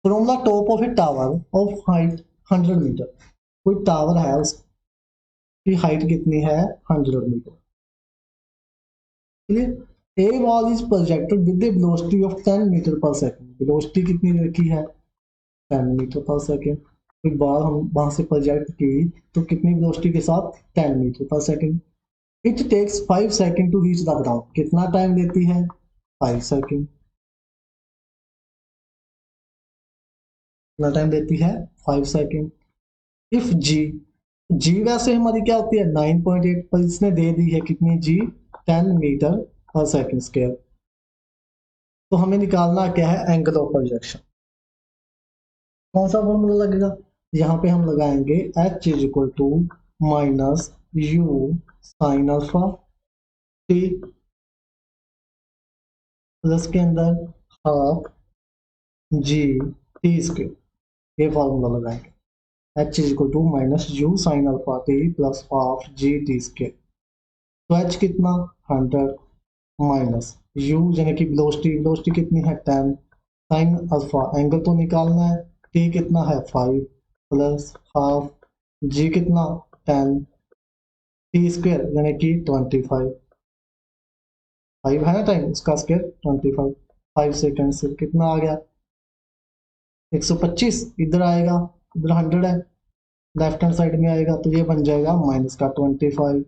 from the top of a tower of height 100 metre, कोई टावर है उसकी हाइट कितनी है 100 metre. Clear. A ball is projected with the velocity of 10 metre per second, velocity कितनी रखी है 10 मीटर पर सेकंड। एक बार हम वहां से प्रोजेक्ट की तो कितनी वेलोसिटी के साथ 10 metre per second. It takes 5 second to reach the ground, कितना टाइम लेती है 5 सेकंड। कितना टाइम लेती है 5 सेकंड। इफ जी, जी वैसे हमारी क्या होती है 9.8, पर इसने दे दी है कितनी जी 10 मीटर पर सेकंड स्क्वायर। तो हमें निकालना क्या है एंगल ऑफ प्रोजेक्शन। कौन सा फॉर्मूला लगेगा, यहाँ पे हम लगाएंगे h is equal to minus u sine alpha t plus के अंदर हाफ जी टी स्क्वायर, ये फॉर्मूला लगाएंगे h is equal to minus u sine alpha t plus half g t square. तो एच कितना 100 माइनस यू यानी कि वेलोसिटी कितनी है 10 साइन अल्फा एंगल तो निकालना है, टी कितना है 5 प्लस हाफ जी कितना 10 टी स्क्वायर यानी कि 25, 5 है ना टाइम उसका स्क्वायर 25, 5 सेकेंड से कितना आ गया 125, इधर आएगा, इधर 100 है, लेफ्ट हैंड साइड में आएगा तो ये बन जाएगा माइनस का 25,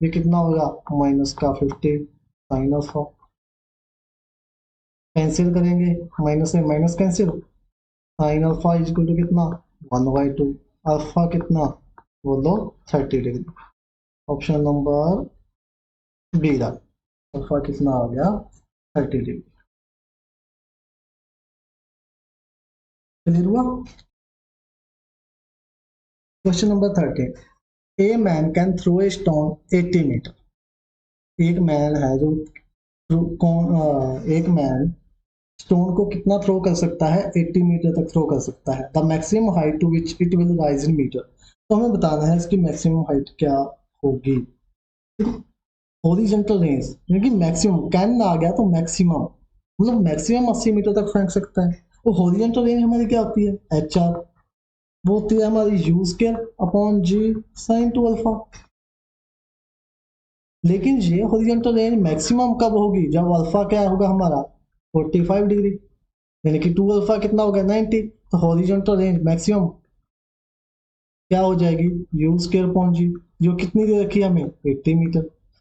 ये कितना होगा माइनस का 50 साइन अल्फा। कैंसिल करेंगे, माइनस से minus cancel, sine alpha is equal to कितना 1/2, अल्फा कितना बोलो 30 डिग्री। ऑप्शन नंबर बी रहा, अल्फा कितना आ गया 30 डिग्री। क्लियर हुआ। Question number 13, a man can throw a stone 80 metre, एक मैन है जो एक मैन स्टोन को कितना थ्रो कर सकता है 80 मीटर तक थ्रो कर सकता है, the maximum height to which it will rise in metre. तो हमें बताना है इसकी मैक्सिमम हाइट क्या होगी। हॉरिजॉन्टल रेंज यानी कि मैक्सिमम, कैन आ गया तो मैक्सिमम, मतलब मैक्सिमम 80 मीटर तक फेंक सकता है। तो हॉरिजॉन्टल रेंज हमारी क्या होती है एच आर, वो होती है हमारी u square upon g sine 2 alpha. लेकिन ये हॉरिजॉन्टल रेंज मैक्सिमम कब होगी, जब अल्फा क्या होगा हमारा 45 डिग्री, यानी कि 2 अल्फा कितना होगा 90। तो हॉरिजॉन्टल रेंज मैक्सिमम क्या हो जाएगी यू स्क्वायर अपॉन जी, जो कितनी दे रखी है हमें 80 मीटर,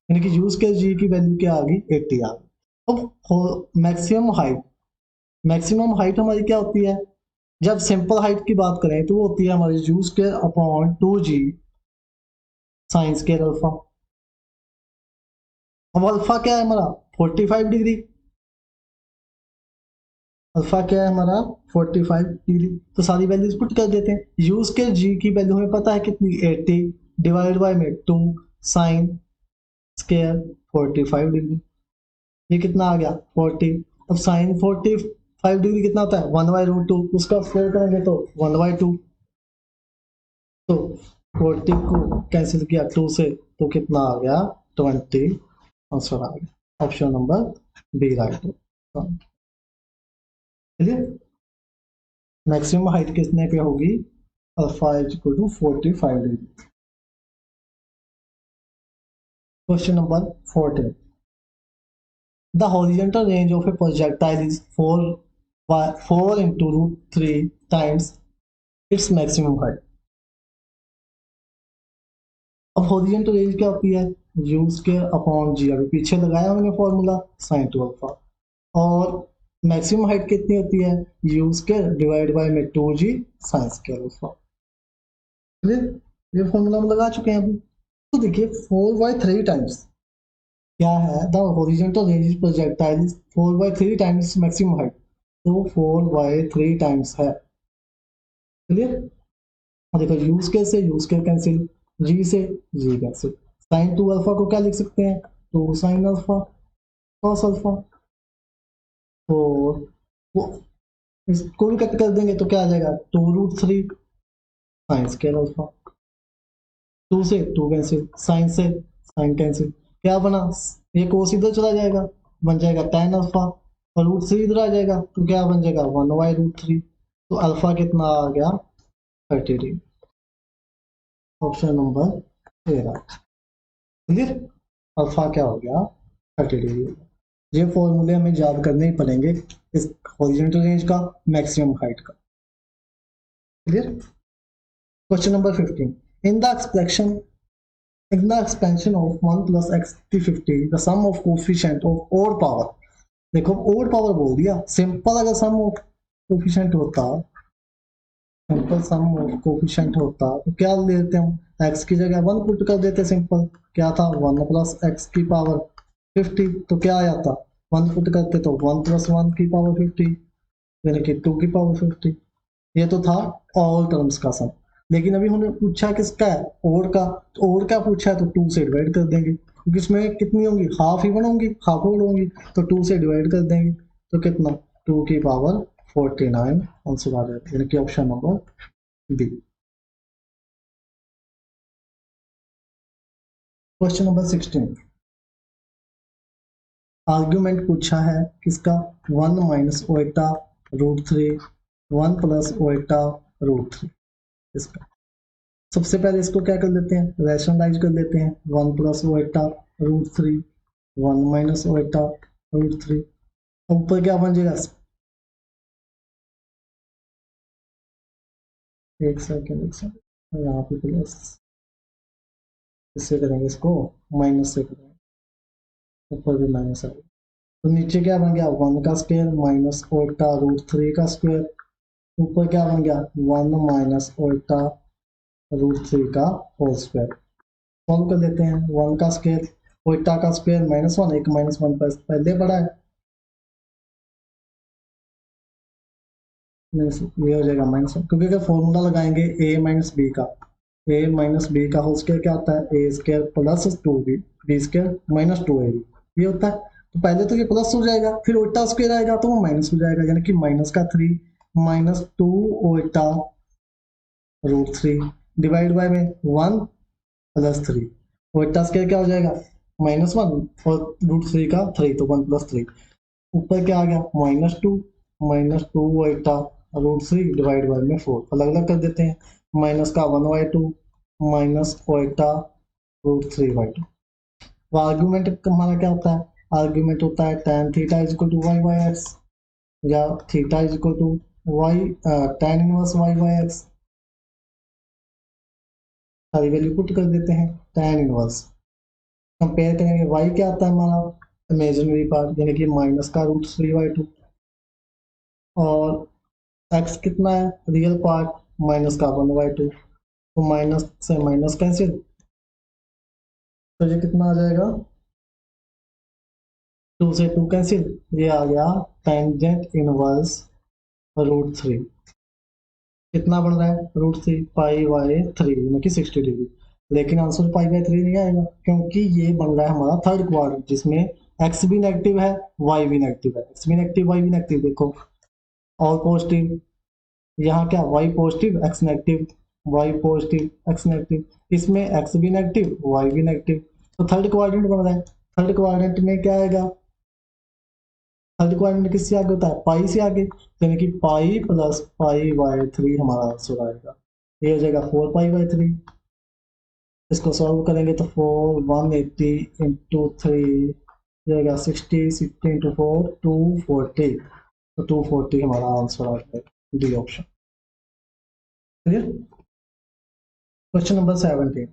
यानी कि यू स्क्वायर जी की वैल्यू क्या आ गई 80 आ गई। अब मैक्सिमम हाइट हमारी क्या होती है, जब सिंपल हाइट की बात करें तो वो होती है हमारी u square upon 2g sine square alpha. अब अल्फा क्या है हमारा 45 डिग्री, अल्फा क्या है हमारा 45 डिग्री, तो सारी वैल्यूज पुट कर देते हैं। यू स्क्वायर जी की वैल्यू हमें पता है कितनी 80 डिवाइड बाय में 2 साइन स्क्वायर 45 डिग्री, ये कितना आ गया 40। अब साइन 45 डिग्री कितना होता है 1/√2, उसका स्क्वायर करेंगे तो 1/2, तो 40 को कैंसिल किया 2 से तो कितना आ गया 20 आंसर आ गया। ऑप्शन नंबर बी राइट है। चलिए, मैक्सिमम हाइट कितने पे होगी alpha is equal to 45 degree. Question number 14, the horizontal range of a projectile is 4 into root 3 times its maximum height. अब हॉरिजॉन्टल रेंज क्या होती है, यू स्क्वायर अपॉन जी, अभी पीछे लगाया हमने फॉर्मूला साइन 2 अल्फा, और मैक्सिमम हाइट कितनी होती है, यू स्क्वायर डिवाइड बाय में 2g साइन स्क्वायर अल्फा। ये फॉर्मूला हम लगा चुके हैं अभी। तो देखिए 4/3 टाइम्स क्या है, the horizontal range projectile 4/3 times maximum height, तो 4/3 टाइम्स है। क्लियर। देखो यूज के से यूज के कैंसिल, जी से जी कैंसिल, साइन 2 अल्फा को क्या लिख सकते हैं, 2 साइन अल्फा कॉस अल्फा, तो वो इसको भी कट कर देंगे तो क्या आ जाएगा, 2√3 साइन स्क्वायर अल्फा, 2 से 2 कैंसिल, साइन से साइन कैंसिल, क्या बना, ये कोस इधर चला जाएगा, बन जाएगा tan अल्फा, और √3 इधर आ जाएगा तो क्या बन जाएगा 1/√3, तो अल्फा कितना आ गया 30 degree. Option number 13। Clear. Alpha क्या हो गया 30 डिग्री। ये फॉर्मूले हमें याद करने ही पड़ेंगे इस हॉरिजॉन्टल रेंज का, मैक्सिमम हाइट का। Clear. Question number 15, in the expression in the expansion of 1 plus x to 50 the sum of coefficient of odd power, देखो odd power बोल दिया, सिंपल अगर sum of coefficient होता, सिंपल sum of coefficient होता तो क्या लेते हम, x की जगह 1 पुट कर देते, सिंपल क्या था 1 प्लस x की पावर 50, तो क्या आया था 1 पुट करते तो 1 प्लस 1 की पावर 50 यानी कि 2 की पावर 50। ये तो था ऑल टर्म्स का सम, लेकिन अभी हमने पूछा किसका है, और का, तो और क्या पूछा है तो 2 से डिवाइड कर देंगे, क्योंकि इसमें कितनी होंगी, हाफ इवन होंगी, हाफ ओड होंगी, तो 2 से डिवाइड कर देंगे तो कितना 2 की पावर 49 आंसर आ जाएगा, यानी कि option number b. Question number 16, argument पूछा है किसका, 1 माइनस ओएटा√3 1 प्लस ओएटा√3 इसका। सबसे पहले इसको क्या कर लेते हैं, रैशनलाइज कर लेते हैं, 1 प्लस ओएटा√3 1 माइनस ओएटा√3, ऊपर क्या बन जाएगा, एक सेकेंड यहाँ पे प्लस, इससे करेंगे इसको माइनस से करेंगे, ऊपर भी माइनस आएगा, तो नीचे क्या बन गया 1 का स्क्वायर माइनस ओएटा√3 का स्क्वायर, ऊपर क्या बन गया 1 माइनस ओएटा√3 का होल स्क्वायर। सॉल्व कर लेते हैं, 1 का स्क्वायर ओएटा का स्क्वायर -1, एक -1 पहले पड़ा है, ये हो जाएगा -1, क्योंकि अगर फॉर्मूला लगाएंगे a-b का होल स्क्वायर क्या होता है, a square plus 2b b square minus 2ab, ये होता है। तो पहले तो ये प्लस हो जाएगा, फिर ओटा स्क्वायर आएगा तो वो माइनस हो जाएगा, यानी कि माइनस का 3 -2 ओटा√3 डिवाइड बाय में 1 प्लस 3, ओटा स्क्वायर क्या हो जाएगा -1 और √3 का 3 तो 1 प्लस 3, ऊपर क्या आ गया -2 ओएटा√3 डिवाइड बाय में 4, अलग अलग कर देते हैं, माइनस का 1/2 माइनस ओएटा√3/2। तो आर्ग्यूमेंट हमारा क्या होता है, आर्ग्यूमेंट होता है tan theta is equal to y by x, या theta is equal to y tan inverse y by x, सारी वैल्यू पुट कर देते हैं, tan इनवर्स कंपेयर करेंगे, y क्या आता है हमारा इमेजिनरी पार्ट यानी कि माइनस का √3/2, और x कितना है रियल पार्ट माइनस का 1/2, तो माइनस से माइनस कैंसिल, तो ये कितना आ जाएगा 2 से 2 कैंसिल, ये आ गया टेंजेंट इनवर्स √3, कितना बन रहा है √3 π/3 यानी कि 60 डिग्री, लेकिन आंसर π/3 नहीं आएगा क्योंकि ये बन रहा है हमारा थर्ड क्वाड्रेंट जिसमें x भी नेगेटिव है y भी नेगेटिव है, x भी नेगेटिव y भी नेगेटिव, देखो ऑल पॉजिटिव, यहाँ क्या y positive x negative, y positive x negative, इसमें x भी नेगेटिव y भी नेगेटिव, तो थर्ड क्वाड्रेंट बन रहा है। थर्ड क्वाड्रेंट में क्या आएगा, थर्ड क्वाड्रेंट किससे आगे होता है पाई से आगे, यानी कि पाई प्लस π/3 हमारा आंसर आएगा, ये हो जाएगा 4π/3। इसको सॉल्व करेंगे तो 4 180 इंटू 3 ये गया 60 60 इंटू 4 240, तो 240 हमारा आंसर आ गया, D option. Clear. Question number 17,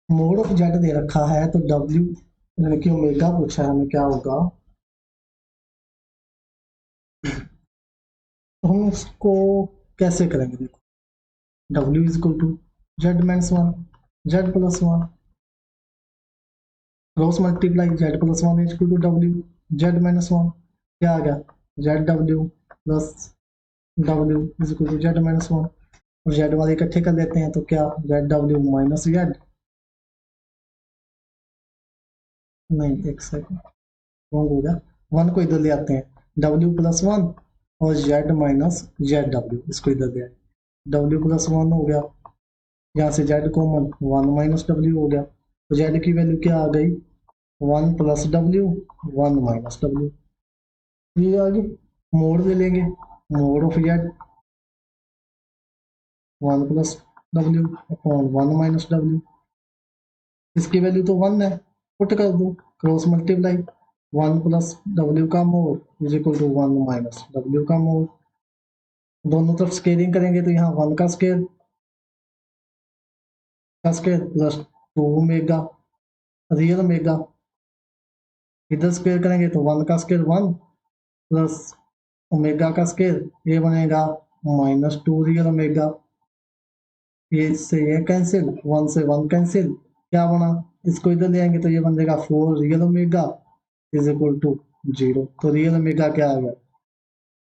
mod of Z दे रखा है तो डब्ल्यू यानी कि ओमेगा पूछा है हमें, क्या होगा, तो हम उसको कैसे करेंगे, देखो W is equal to Z minus one, Z plus one, cross multiply Z plus one is equal to W, Z minus one, क्या आ गया, Z W plus W is equal to Z minus one, और जेड वाले इकट्ठे कर लेते हैं तो क्या, जेड डब्ल्यू माइनस जेड, नहीं एक सेकंड रॉन्ग हो गया, वन को इधर ले आते हैं, डब्ल्यू प्लस वन और जेड माइनस जेड डब्ल्यू, इसको इधर ले आए, डब्ल्यू प्लस वन हो गया, यहाँ से Z common, one minus W हो गया, तो जेड की वैल्यू क्या आ गई, one plus W, one minus W, ये आगे मोड ले लेंगे, mod of Z one plus W upon one minus W, इसकी वैल्यू तो वन है, पुट कर दो, cross multiply, one plus W का mod is equal to one minus W का मोड, दोनों तरफ स्केलिंग करेंगे तो यहाँ वन का scale plus two omega real omega, इधर स्केल करेंगे तो वन का स्केल वन प्लस ओमेगा का स्केल ये बनेगा माइनस टू रियल ओमेगा, ये से ये कैंसिल, वन से वन कैंसिल, क्या बना, इसको इधर ले आएंगे तो ये बन जाएगा four real omega is equal to zero, तो रियल ओमेगा क्या आ गया,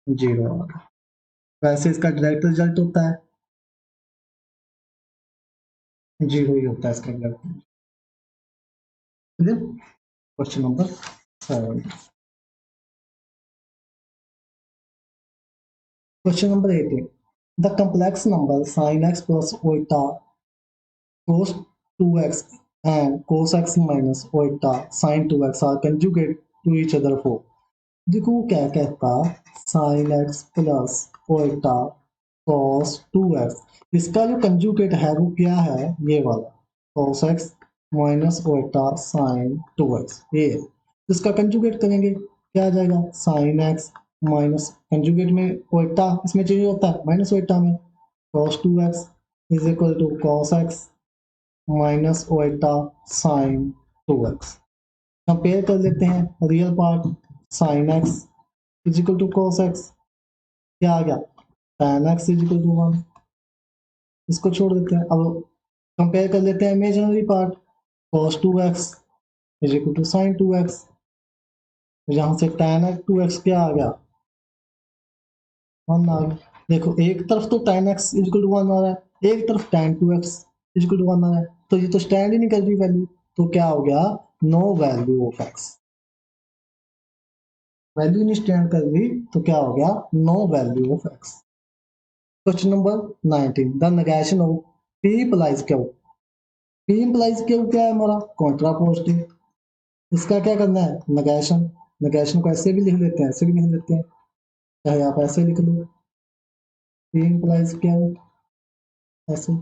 जीरो आ गया। वैसे इसका डायरेक्ट रिजल्ट होता है जीरो ही होता है इसका direct. Question number 7, question number 18, the complex number sin x plus eta cos 2x and cos x minus eta sin 2x are conjugate to each other for, देखो क्या कहता, sin x plus eta cos 2x, इसका जो कंजुगेट है वो क्या है, ये वाला cos x minus eta sin 2x, ये इसका कंजुगेट करेंगे क्या आ जाएगा, sin x माइनस कंजुगेट में ओटा इसमें चेंज होता है माइनस ओटा में, cos 2x इज इक्वल टू cos x minus iota sin 2x, compare कर लेते हैं real part, sin x is equal टू cos x, क्या आ गया tan x इज इक्वल टू 1, इसको छोड़ देते हैं, अब कंपेयर कर लेते हैं imaginary part, cos 2x is equal टू sin 2x, यहाँ से tan x 2x क्या आ गया, वन आ गया, देखो एक तरफ तो tan x equal to one आ रहा है, एक तरफ tan 2x equal to one आ रहा है, तो ये तो स्टैंड ही नहीं कर रही वैल्यू, तो क्या हो गया, no value of x, value नहीं स्टैंड कर रही तो क्या हो गया, no value of x। Question number 19, the negation of p implies q, p implies q क्या है हमारा, कॉन्ट्रापोजिटिव, इसका क्या करना है, नेगेशन, नेगेशन को ऐसे भी लिख लेते हैं ऐसे भी लिख लेते हैं, चाहे आप ऐसे लिख लो, p implies q ऐसे,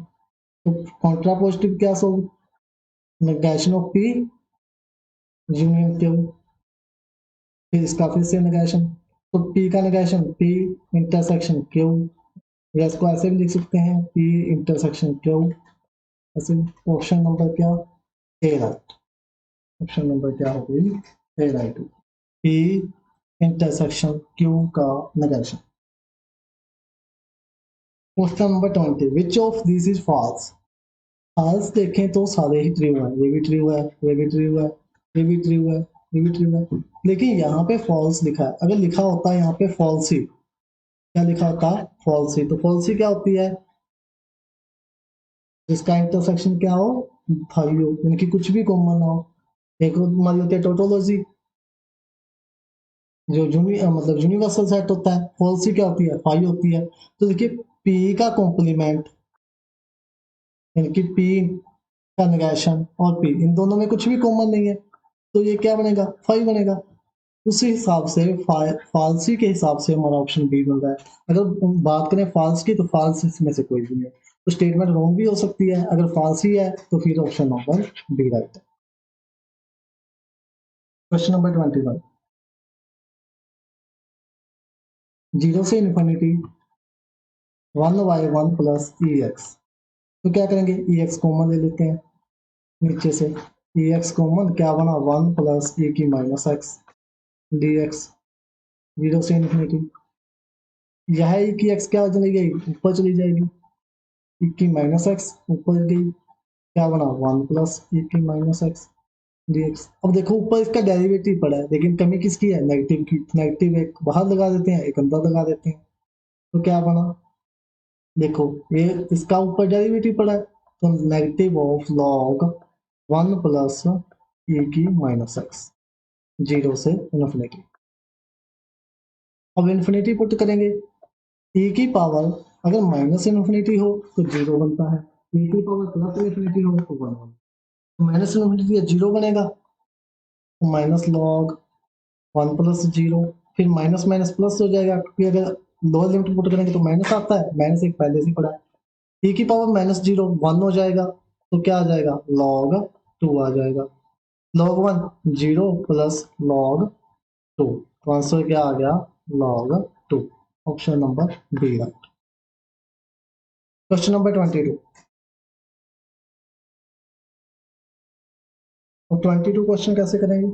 तो कॉन्ट्रापोजिटिव क्या so, negation of p union q, फिर इसका फिर से नेगेशन, तो p का नेगेशन p इंटरसेक्शन q, या इसको ऐसे भी लिख सकते हैं p इंटरसेक्शन q, ऐसे ऑप्शन नंबर क्या, ए राइट, ऑप्शन नंबर क्या हो गई, a right, p intersection q का negation. Question number 20, which of this is false, false देखें तो सारे ही ट्रू है, ये भी ट्रू है, ये भी ट्रू है, ये भी ट्रू है, ये भी ट्रू है, लेकिन यहाँ पे फॉल्स लिखा है, अगर लिखा होता है यहाँ पे फॉल्स ही, क्या लिखा होता है, फॉल्स ही, तो फॉल्स ही क्या होती है, जिसका इंटरसेक्शन क्या हो, फाइव हो, यानी कि कुछ भी कॉमन हो, एक हमारी होती है टोटोलॉजी, जो मतलब यूनिवर्सल सेट होता है, फॉल्स ही क्या होती है, फाइव होती है, तो देखिए पी का कॉम्प्लीमेंट यानी कि पी का नेगेशन और पी इन दोनों में कुछ भी कॉमन नहीं है, तो ये क्या बनेगा, फाइव बनेगा, उसी हिसाब से फाल्सी के हिसाब से हमारा ऑप्शन बी बन रहा है। अगर बात करें फाल्स की तो फाल्स इसमें से कोई भी नहीं है, तो स्टेटमेंट रॉन्ग भी हो सकती है, अगर फाल्स ही है तो फिर ऑप्शन नंबर बी राइट है। क्वेश्चन नंबर 21, 0 से इन्फिनिटी 1/1 प्लस ई एक्स। तो क्या करेंगे, ई एक्स कॉमन ले लेते हैं नीचे से, ई एक्स कॉमन क्या बना 1 प्लस ई की माइनस एक्स डी एक्स, 0 से इन्फिनिटी। यह ई की एक्स क्या चली गई, ऊपर चली जाएगी, ई की माइनस एक्स ऊपर गई, क्या बना 1 प्लस ई की माइनस एक्स dx। अब देखो ऊपर इसका डेरिवेटिव पड़ा है, लेकिन कमी किसकी है, नेगेटिव की। नेगेटिव एक बाहर लगा देते हैं, एक अंदर लगा देते हैं, तो क्या बना, देखो ये इसका ऊपर डेरिवेटिव पड़ा है, तो negative of log 1 plus e की माइनस एक्स, 0 से इन्फिनिटी। अब इन्फिनिटी पुट करेंगे, ई की पावर अगर माइनस इन्फिनिटी हो तो 0 बनता है, ई की पावर प्लस इन्फिनिटी हो तो 1 बनता है। माइनस इन्फिनिटी 0 बनेगा, तो माइनस लॉग 1 प्लस 0, फिर माइनस माइनस प्लस हो जाएगा, क्योंकि अगर लोअर लिमिट पुट करेंगे तो माइनस आता है, माइनस एक पहले से पड़ा है। ई की पावर माइनस 0 1 हो जाएगा, तो क्या आ जाएगा लॉग 2 आ जाएगा, लॉग 1 0 प्लस लॉग 2, तो आंसर क्या आ गया log 2। Option number B right. Question number 22, और 22 क्वेश्चन कैसे करेंगे,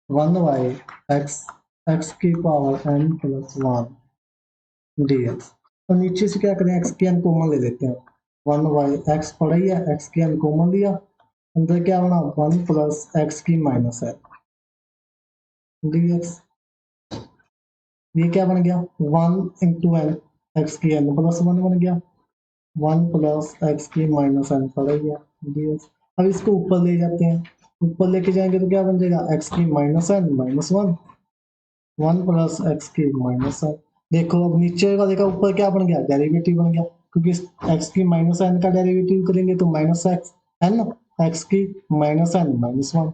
1/x x की पावर n प्लस 1 dx। और नीचे से क्या करें, x की n कॉमन ले लेते हैं, 1/x पड़ा ही है, x की n कॉमन लिया, अंदर क्या बना 1 प्लस x की माइनस है dx। ये क्या बन गया 1 इंटू एन, एक्स की n प्लस 1 बन गया, 1 प्लस एक्स की माइनस n पड़ा ही है dx। अब इसको ऊपर ले जाते हैं, ऊपर लेके जाएंगे तो क्या बन जाएगा x की minus n minus 1, 1 plus x की माइनस है। देखो अब नीचे का देखा, ऊपर क्या बन गया डेरिवेटिव बन गया, क्योंकि एक्स की माइनस एन का डेरिवेटिव करेंगे तो माइनस एक्स एन, एक्स की माइनस एन माइनस 1,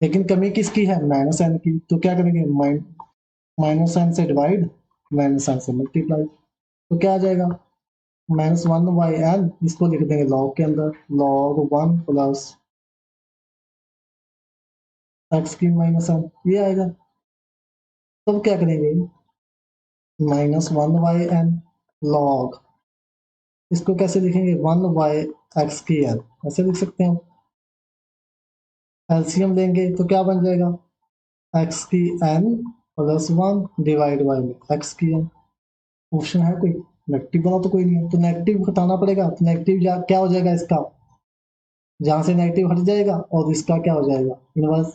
लेकिन कमी किसकी है माइनस एन की, तो क्या करेंगे माइनस एन से डिवाइड, माइनस एन से मल्टीप्लाई, तो क्या आ जाएगा -1/n, इसको लिख देंगे लॉग के अंदर, लॉग 1 प्लस एक्स की माइनस एन, ये आएगा। तब क्या करेंगे -1/n लॉग, इसको कैसे लिखेंगे 1/x की n, ऐसे लिख सकते हैं। एलसीएम लेंगे तो क्या बन जाएगा x की n plus 1 divide by x की n। ऑप्शन है कोई, नेगेटिव बना तो कोई नहीं है, तो नेगेटिव हटाना पड़ेगा, तो नेगेटिव क्या हो जाएगा इसका, जहां से नेगेटिव हट जाएगा और इसका क्या हो जाएगा इनवर्स,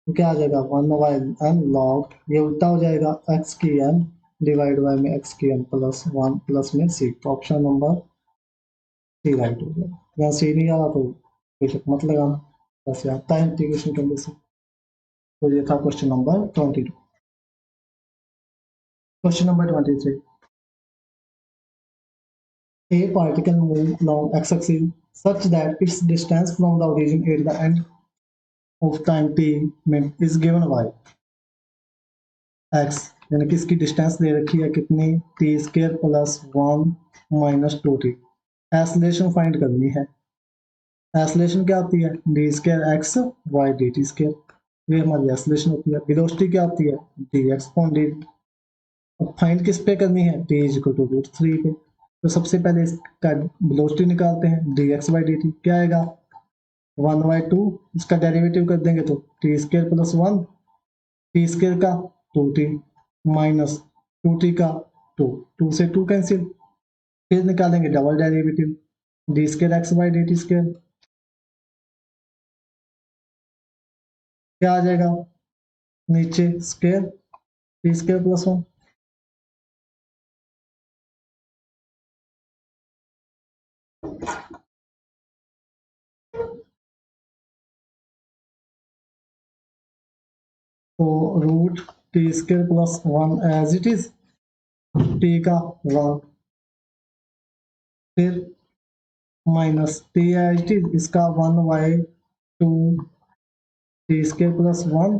तो क्या आ जाएगा 1/n लॉग, ये उल्टा हो जाएगा x की n डिवाइड बाई में x की n प्लस 1 प्लस में c, तो ऑप्शन नंबर सी राइट हो गया। यहाँ सी नहीं आ रहा तो बेशक मत लगाना, वैसे आता है इंटीग्रेशन करने से। तो ये था question number 22। Question number 23, a particle move along x axis such that its distance from the origin at the end of time t is given by x, यानी कि इसकी डिस्टेंस दे रखी है कितनी t square plus 1 minus 2t। Acceleration find करनी है, एक्सेलरेशन क्या होती है d square x y d t square, ये हमारी एक्सेलरेशन होती है। वेलोसिटी क्या होती है डी एक्स अपॉन डी। अब फाइंड किस पे करनी है, टी इज इक्वल टू √3 पे। तो सबसे पहले इसका वेलोसिटी निकालते हैं, D x by D T क्या आएगा 1/2, इसका डेरिवेटिव कर देंगे तो T square plus 1, T square का 2t माइनस 2t का 2, 2 से 2 कैंसिल, फिर निकालेंगे double derivative D square x by D t square, क्या आ जाएगा नीचे स्क्वायर टी स्क्वायर प्लस 1, तो root t square plus 1 as it is, t का 1, फिर minus t as it is, इसका 1/2 टी स्क्वायर प्लस 1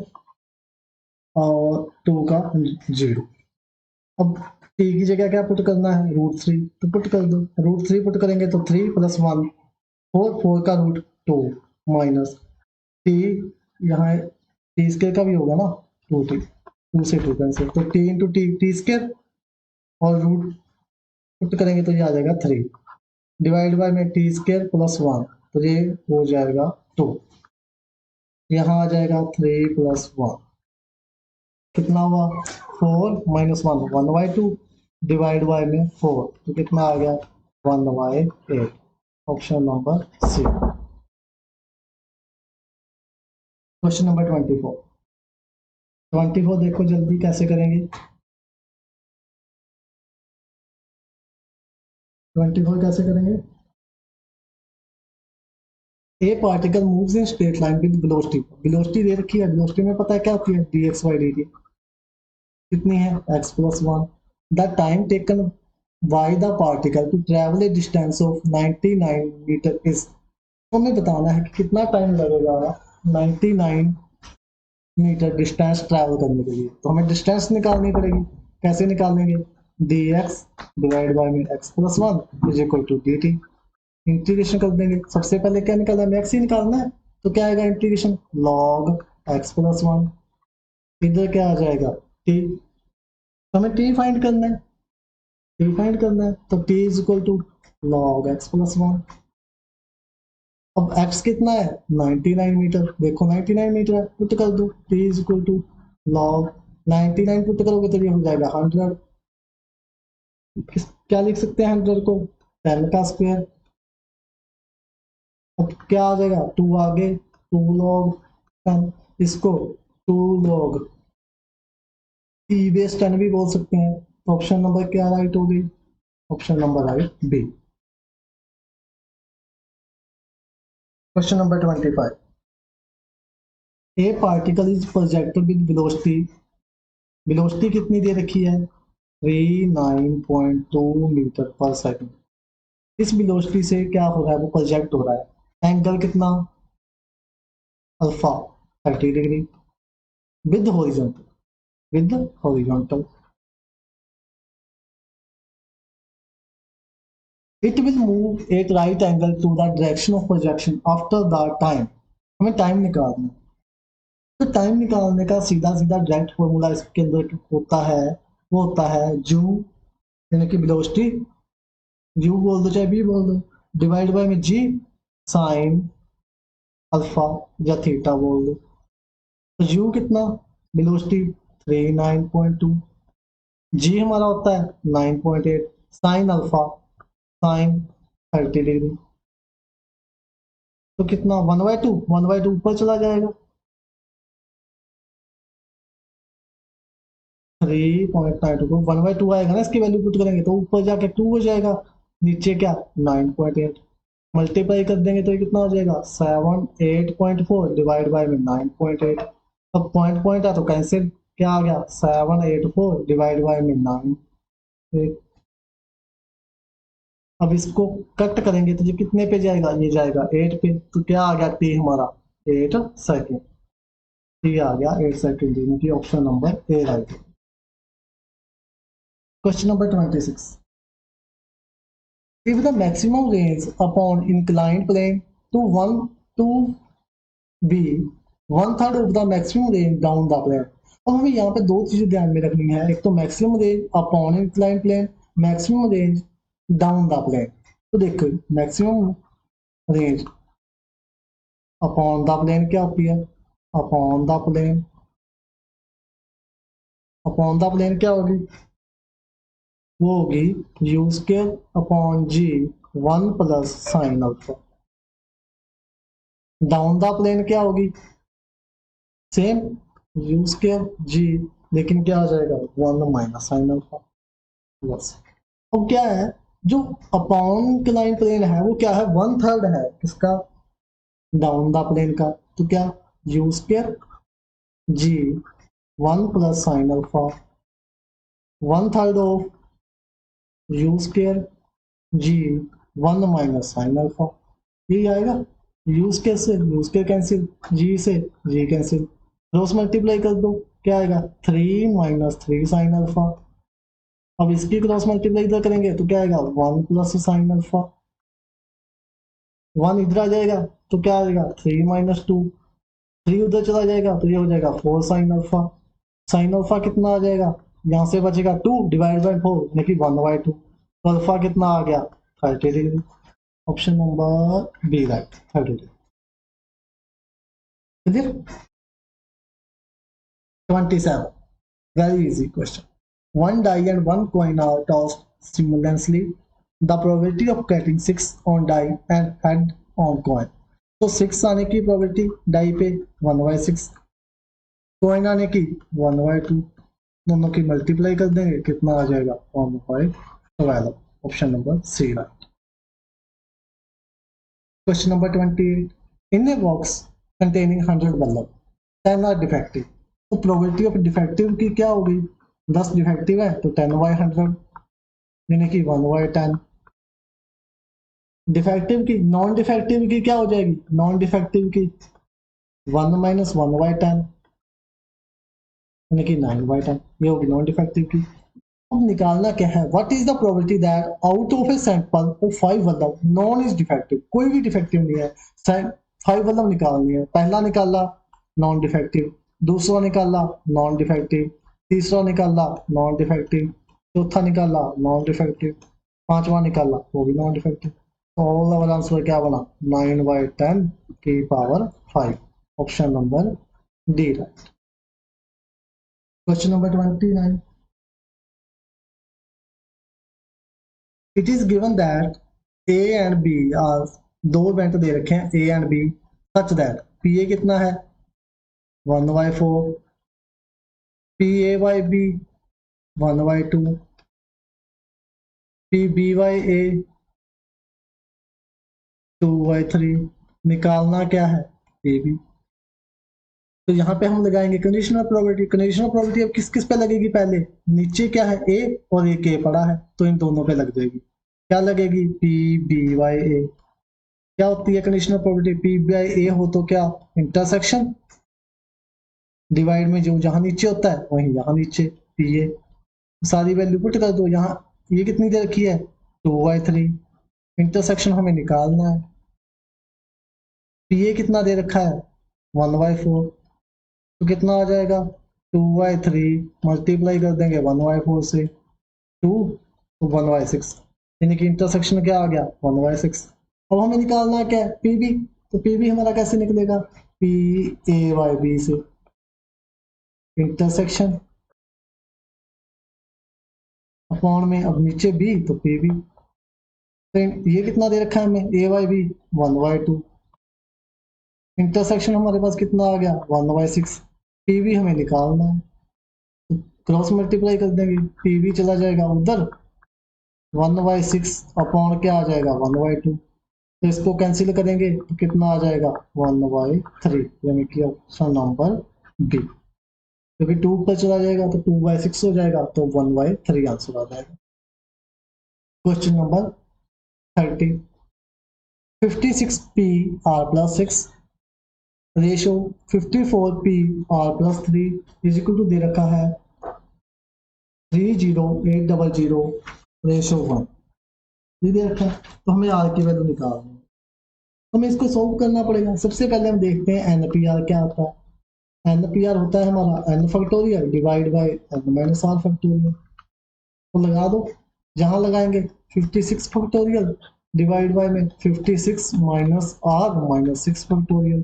और 2 का 0। अब टी की जगह क्या पुट करना है √3, तो पुट कर दो, √3 पुट करेंगे तो 3 प्लस 1 4, 4 का रूट 2 माइनस टी यहाँ टी स्केयर का भी होगा ना, 2t, 2 से 2 कैंसिल, तो T into T, T square, और रूट पुट करेंगे तो ये आ जाएगा 3, डिवाइड बाय में टी स्केयर प्लस 1, तो ये हो जाएगा 2, यहाँ आ जाएगा 3 प्लस 1, कितना हुआ 4 माइनस 1, 1/2, डिवाइड बाय में 4, तो कितना आ गया 1/8, option number C. Question number 24 देखो जल्दी कैसे करेंगे। 24 कैसे करेंगे। A particle moves in straight line with velocity, velocity दे रखी है, वेलोसिटी में पता है क्या होती है, dx/dt कितनी है x plus 1, the time taken by the particle to travel a distance of 99 metre is, तो हमें बताना है कि कितना टाइम लगेगा 99 मीटर डिस्टेंस ट्रैवल करने के लिए, तो हमें डिस्टेंस निकालनी पड़ेगी। कैसे निकालेंगे, dx डिवाइड बाय में x plus 1 is equal to dt, integration कर देंगे। सबसे पहले क्या निकालना है, x ही निकालना है, तो क्या आएगा इंटीग्रेशन log x प्लस 1, इधर क्या आ जाएगा t, तो हमें t फाइंड करना है, तो t is equal to log x plus 1। अब x कितना है 99 मीटर, देखो 99 मीटर है, पुट कर दो, t is equal to log 99 put करोगे तो ये हो जाएगा 100, क्या लिख सकते हैं 100 को 10 का स्क्वायर, अब क्या आ जाएगा 2 आगे, 2 log 10, इसको 2 log e बेस 10 भी बोल सकते हैं, तो ऑप्शन नंबर क्या राइट होगी, option number right b. Question number 25, a particle is projected with velocity, velocity कितनी दे रखी है 39.2 मीटर पर सेकंड, इस वेलोसिटी से क्या हो रहा है, वो प्रोजेक्ट हो रहा है, एंगल कितना alpha 30 degree, with horizontal, it will move at right angle to the direction of projection after the time, हमें टाइम निकालना है, तो टाइम निकालने का सीधा सीधा डायरेक्ट फॉर्मूला इसके अंदर होता है, वो होता है जू, यानी कि वेलोसिटी, यू बोल दो चाहे बी बोल दो, डिवाइड बाय में जी साइन अल्फा या थीटा बोल दो, तो यू कितना वेलोसिटी 39.2, जी हमारा होता है 9.8, साइन अल्फा साइन 30 डिग्री, तो कितना 1/2 ऊपर चला जाएगा, 3.92 को 1/2 आएगा ना, इसकी वैल्यू पुट करेंगे तो ऊपर जाके 2 हो जाएगा, नीचे क्या 9.8, मल्टीप्लाई कर देंगे तो ये कितना हो जाएगा 78.4 डिवाइड बाय में 9.8, अब पॉइंट पॉइंट है तो कैंसिल, क्या आ गया 784 डिवाइड बाय में 9, अब इसको कट करेंगे तो ये कितने पे जाएगा, ये जाएगा 8 पे, तो क्या आ गया टी हमारा 8 सेकेंड, टी आ गया 8 सेकेंड, यानी कि option number A right. Question number 26, if the maximum range upon inclined plane to one to be 1/3 of the maximum range down the plane, अब हमें यहाँ पे दो चीजें ध्यान में रखनी है, एक तो maximum range upon incline plane, maximum range down the plane, तो देखो maximum range upon the plane क्या होती है, upon the plane, upon the plane क्या होगी, वो होगी u square upon g 1 plus sine alpha, down the plane क्या होगी सेम यू स्क्वायर जी, लेकिन क्या आ जाएगा 1 माइनस साइन अल्फा, बस। अब क्या है, जो अपॉन इंक्लाइन प्लेन है वो क्या है 1/3 है किसका, डाउन द प्लेन का, तो क्या u square g 1 plus sine alpha 1/3 of u square g 1 minus sine alpha, यही आएगा, यू स्क्वायर से यू स्क्वायर कैंसिल, जी से जी कैंसिल, क्रॉस मल्टीप्लाई कर दो, क्या आएगा 3 माइनस 3 साइन अल्फा, अब इसकी क्रॉस मल्टीप्लाई इधर करेंगे तो क्या आएगा 1 प्लस साइन अल्फा, 1 इधर आ जाएगा तो क्या आएगा 3 माइनस 2, 3 उधर चला जाएगा तो ये हो जाएगा 4 साइन अल्फा। साइन अल्फा कितना आ जाएगा, यहाँ से बचेगा 2 डिवाइड बाई 4 यानी कि 1/2। तो अल्फा कितना आ गया 30 degree. Option number B right 30 degree. Clear. 27 very easy question. One die and one coin are tossed simultaneously. The probability of getting 6 on die and head on coin. तो 6 आने की प्रोबेबिलिटी डाई पे 1/6, कॉइन आने की 1/2, दोनों की मल्टीप्लाई कर देंगे कितना आ जाएगा 1/12। Option number c right. Question number 28। In a box containing 100 bulb 10 are defective. तो प्रोबेबिलिटी ऑफ डिफेक्टिव की क्या होगी, 10 डिफेक्टिव है तो 10/100 यानी कि 1/10। डिफेक्टिव की नॉन डिफेक्टिव की क्या हो जाएगी, नॉन डिफेक्टिव की 1 - 1/10 यानी कि 9/10, ये होगी नॉन डिफेक्टिव की। अब निकालना क्या है, what is the probability that out of a sample of 5 bulb non is defective. कोई भी डिफेक्टिव नहीं है, 5 बल्ब निकालनी है। पहला निकाला नॉन डिफेक्टिव, दूसरा निकाला नॉन डिफेक्टिव, तीसरा निकाला नॉन डिफेक्टिव, चौथा निकाला नॉन डिफेक्टिव, पांचवा निकाला वो भी non defective. All our answer क्या बना 9/10 की power 5। Option number D right. Question number 29। It is given that A and B are, दो इवेंट दे रखे हैं A and B, such that P A कितना है 1/4, P A by B 1/2, P B by A 2/3। निकालना क्या है ए बी। तो यहाँ पे हम लगाएंगे कंडीशनल प्रोबेबिलिटी। कंडीशनल प्रोबेबिलिटी अब किस किस पे लगेगी, पहले नीचे क्या है ए और एक ए पड़ा है तो इन दोनों पे लग जाएगी। क्या लगेगी पी बी बाई ए। क्या होती है कंडीशनल प्रोबेबिलिटी, पी बाई ए हो तो क्या इंटरसेक्शन, डिवाइड में जो जहां नीचे होता है वहीं यहाँ नीचे पी ए। सारी वैल्यू पुट कर दो, यहाँ ये कितनी दे रखी है 2/3, इंटरसेक्शन हमें निकालना है। पी ए कितना दे रखा है 1/4, तो कितना आ जाएगा 2/3 मल्टीप्लाई कर देंगे 1/4 से 2 तो 1/6 यानी कि इंटरसेक्शन क्या आ गया 1/6। अब हमें निकालना है क्या है पी बी। तो पी बी हमारा कैसे निकलेगा, पी ए बाई बी से इंटरसेक्शन अपॉन में, अब नीचे बी तो पी बी। तो ये कितना दे रखा है हमें ए बाई बी 1/2, इंटरसेक्शन हमारे पास कितना आ गया 1/6। पी बी हमें निकालना है, क्रॉस मल्टीप्लाई कर देंगे, पी बी चला जाएगा उधर 1/6 अपॉन क्या आ जाएगा 1/2। तो इसको कैंसिल करेंगे तो कितना आ जाएगा 1/3 यानी कि ऑप्शन नंबर बी। क्योंकि 2 पर चला जाएगा तो 2/6 हो जाएगा तो 1/3 आंसर आ जाएगा। Question number 30। 56p r plus 6 ratio 54p r plus 3 is equal to दे रखा है 30800 रेशो 1। ये दे रखा है तो हमें आर की वैल्यू निकालनी है, हमें इसको सोल्व करना पड़ेगा। सबसे पहले हम देखते हैं एनपीआर क्या होता है। एनपीआर होता है हमारा n factorial divide by n minus r factorial. तो लगा दो, जहां लगाएंगे 56 फैक्टोरियल डिवाइड बाय में 56 माइनस आर माइनस 6 फैक्टोरियल।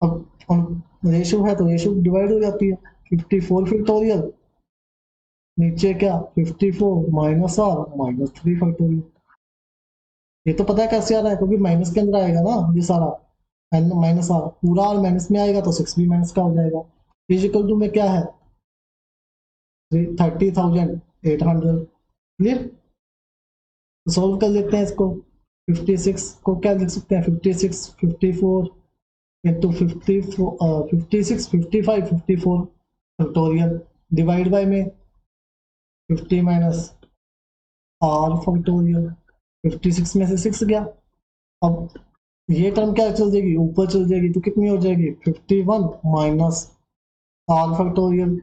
अब रेशो है तो रेशो डिवाइड हो जाती है 54 फैक्टोरियल, नीचे क्या 54 माइनस आर माइनस 3 फैक्टोरियल। ये तो पता है कैसे आ रहा है क्योंकि माइनस के अंदर आएगा ना ये सारा, एन माइनस आर पूरा और माइनस में आएगा तो 6 भी माइनस का हो जाएगा। इज इक्वल टू में क्या है 30,800। क्लियर। सोल्व कर लेते हैं इसको। 56 को क्या लिख सकते हैं 56 54 इंटू 56 55 54 फैक्टोरियल डिवाइड बाय में 50 माइनस आर फैक्टोरियल। 56 में से 6 गया, अब ये टर्म क्या चल जाएगी ऊपर चल जाएगी तो कितनी हो जाएगी 51 minus r factorial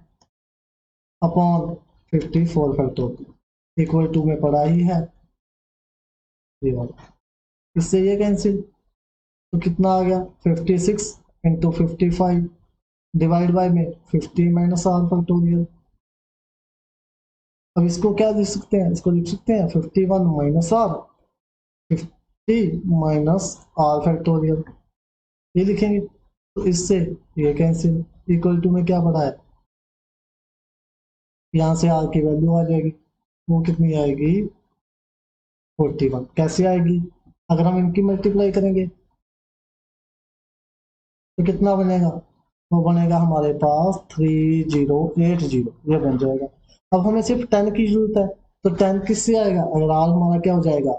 upon 54 factorial equal to में पड़ा ही है ये वाला, इससे ये कैंसिल तो कितना आ गया 56 इंटू 55 डिवाइड बाय में 50 माइनस आर फैक्टोरियल। अब इसको क्या लिख सकते हैं, इसको लिख सकते हैं 51 minus r, 50 minus r factorial, ये लिखेंगे। तो इससे ये कैंसिल, इक्वल टू में क्या पड़ा है, यहाँ से आर की वैल्यू आ जाएगी, वो कितनी आएगी 41। कैसे आएगी, अगर हम इनकी मल्टीप्लाई करेंगे तो कितना बनेगा, वो बनेगा हमारे पास 3080, ये बन जाएगा। अब हमें सिर्फ 10 की जरूरत है, तो 10 किससे आएगा, अगर आर हमारा क्या हो जाएगा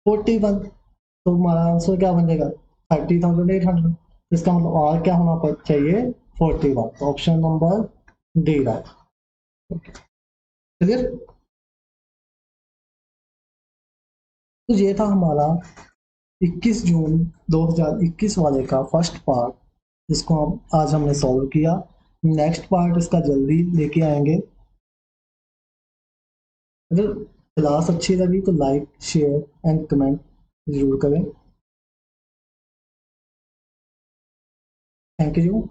41, तो हमारा आंसर क्या बनेगा 30,800। इसका मतलब आर क्या होना चाहिए 41, तो option number D right. Clear. तो ये था हमारा 21 जून 2021 वाले का फर्स्ट पार्ट, जिसको हम आज हमने सॉल्व किया। नेक्स्ट पार्ट इसका जल्दी लेके आएंगे। अगर क्लास अच्छी लगी तो लाइक शेयर एंड कमेंट जरूर करें। Thank you.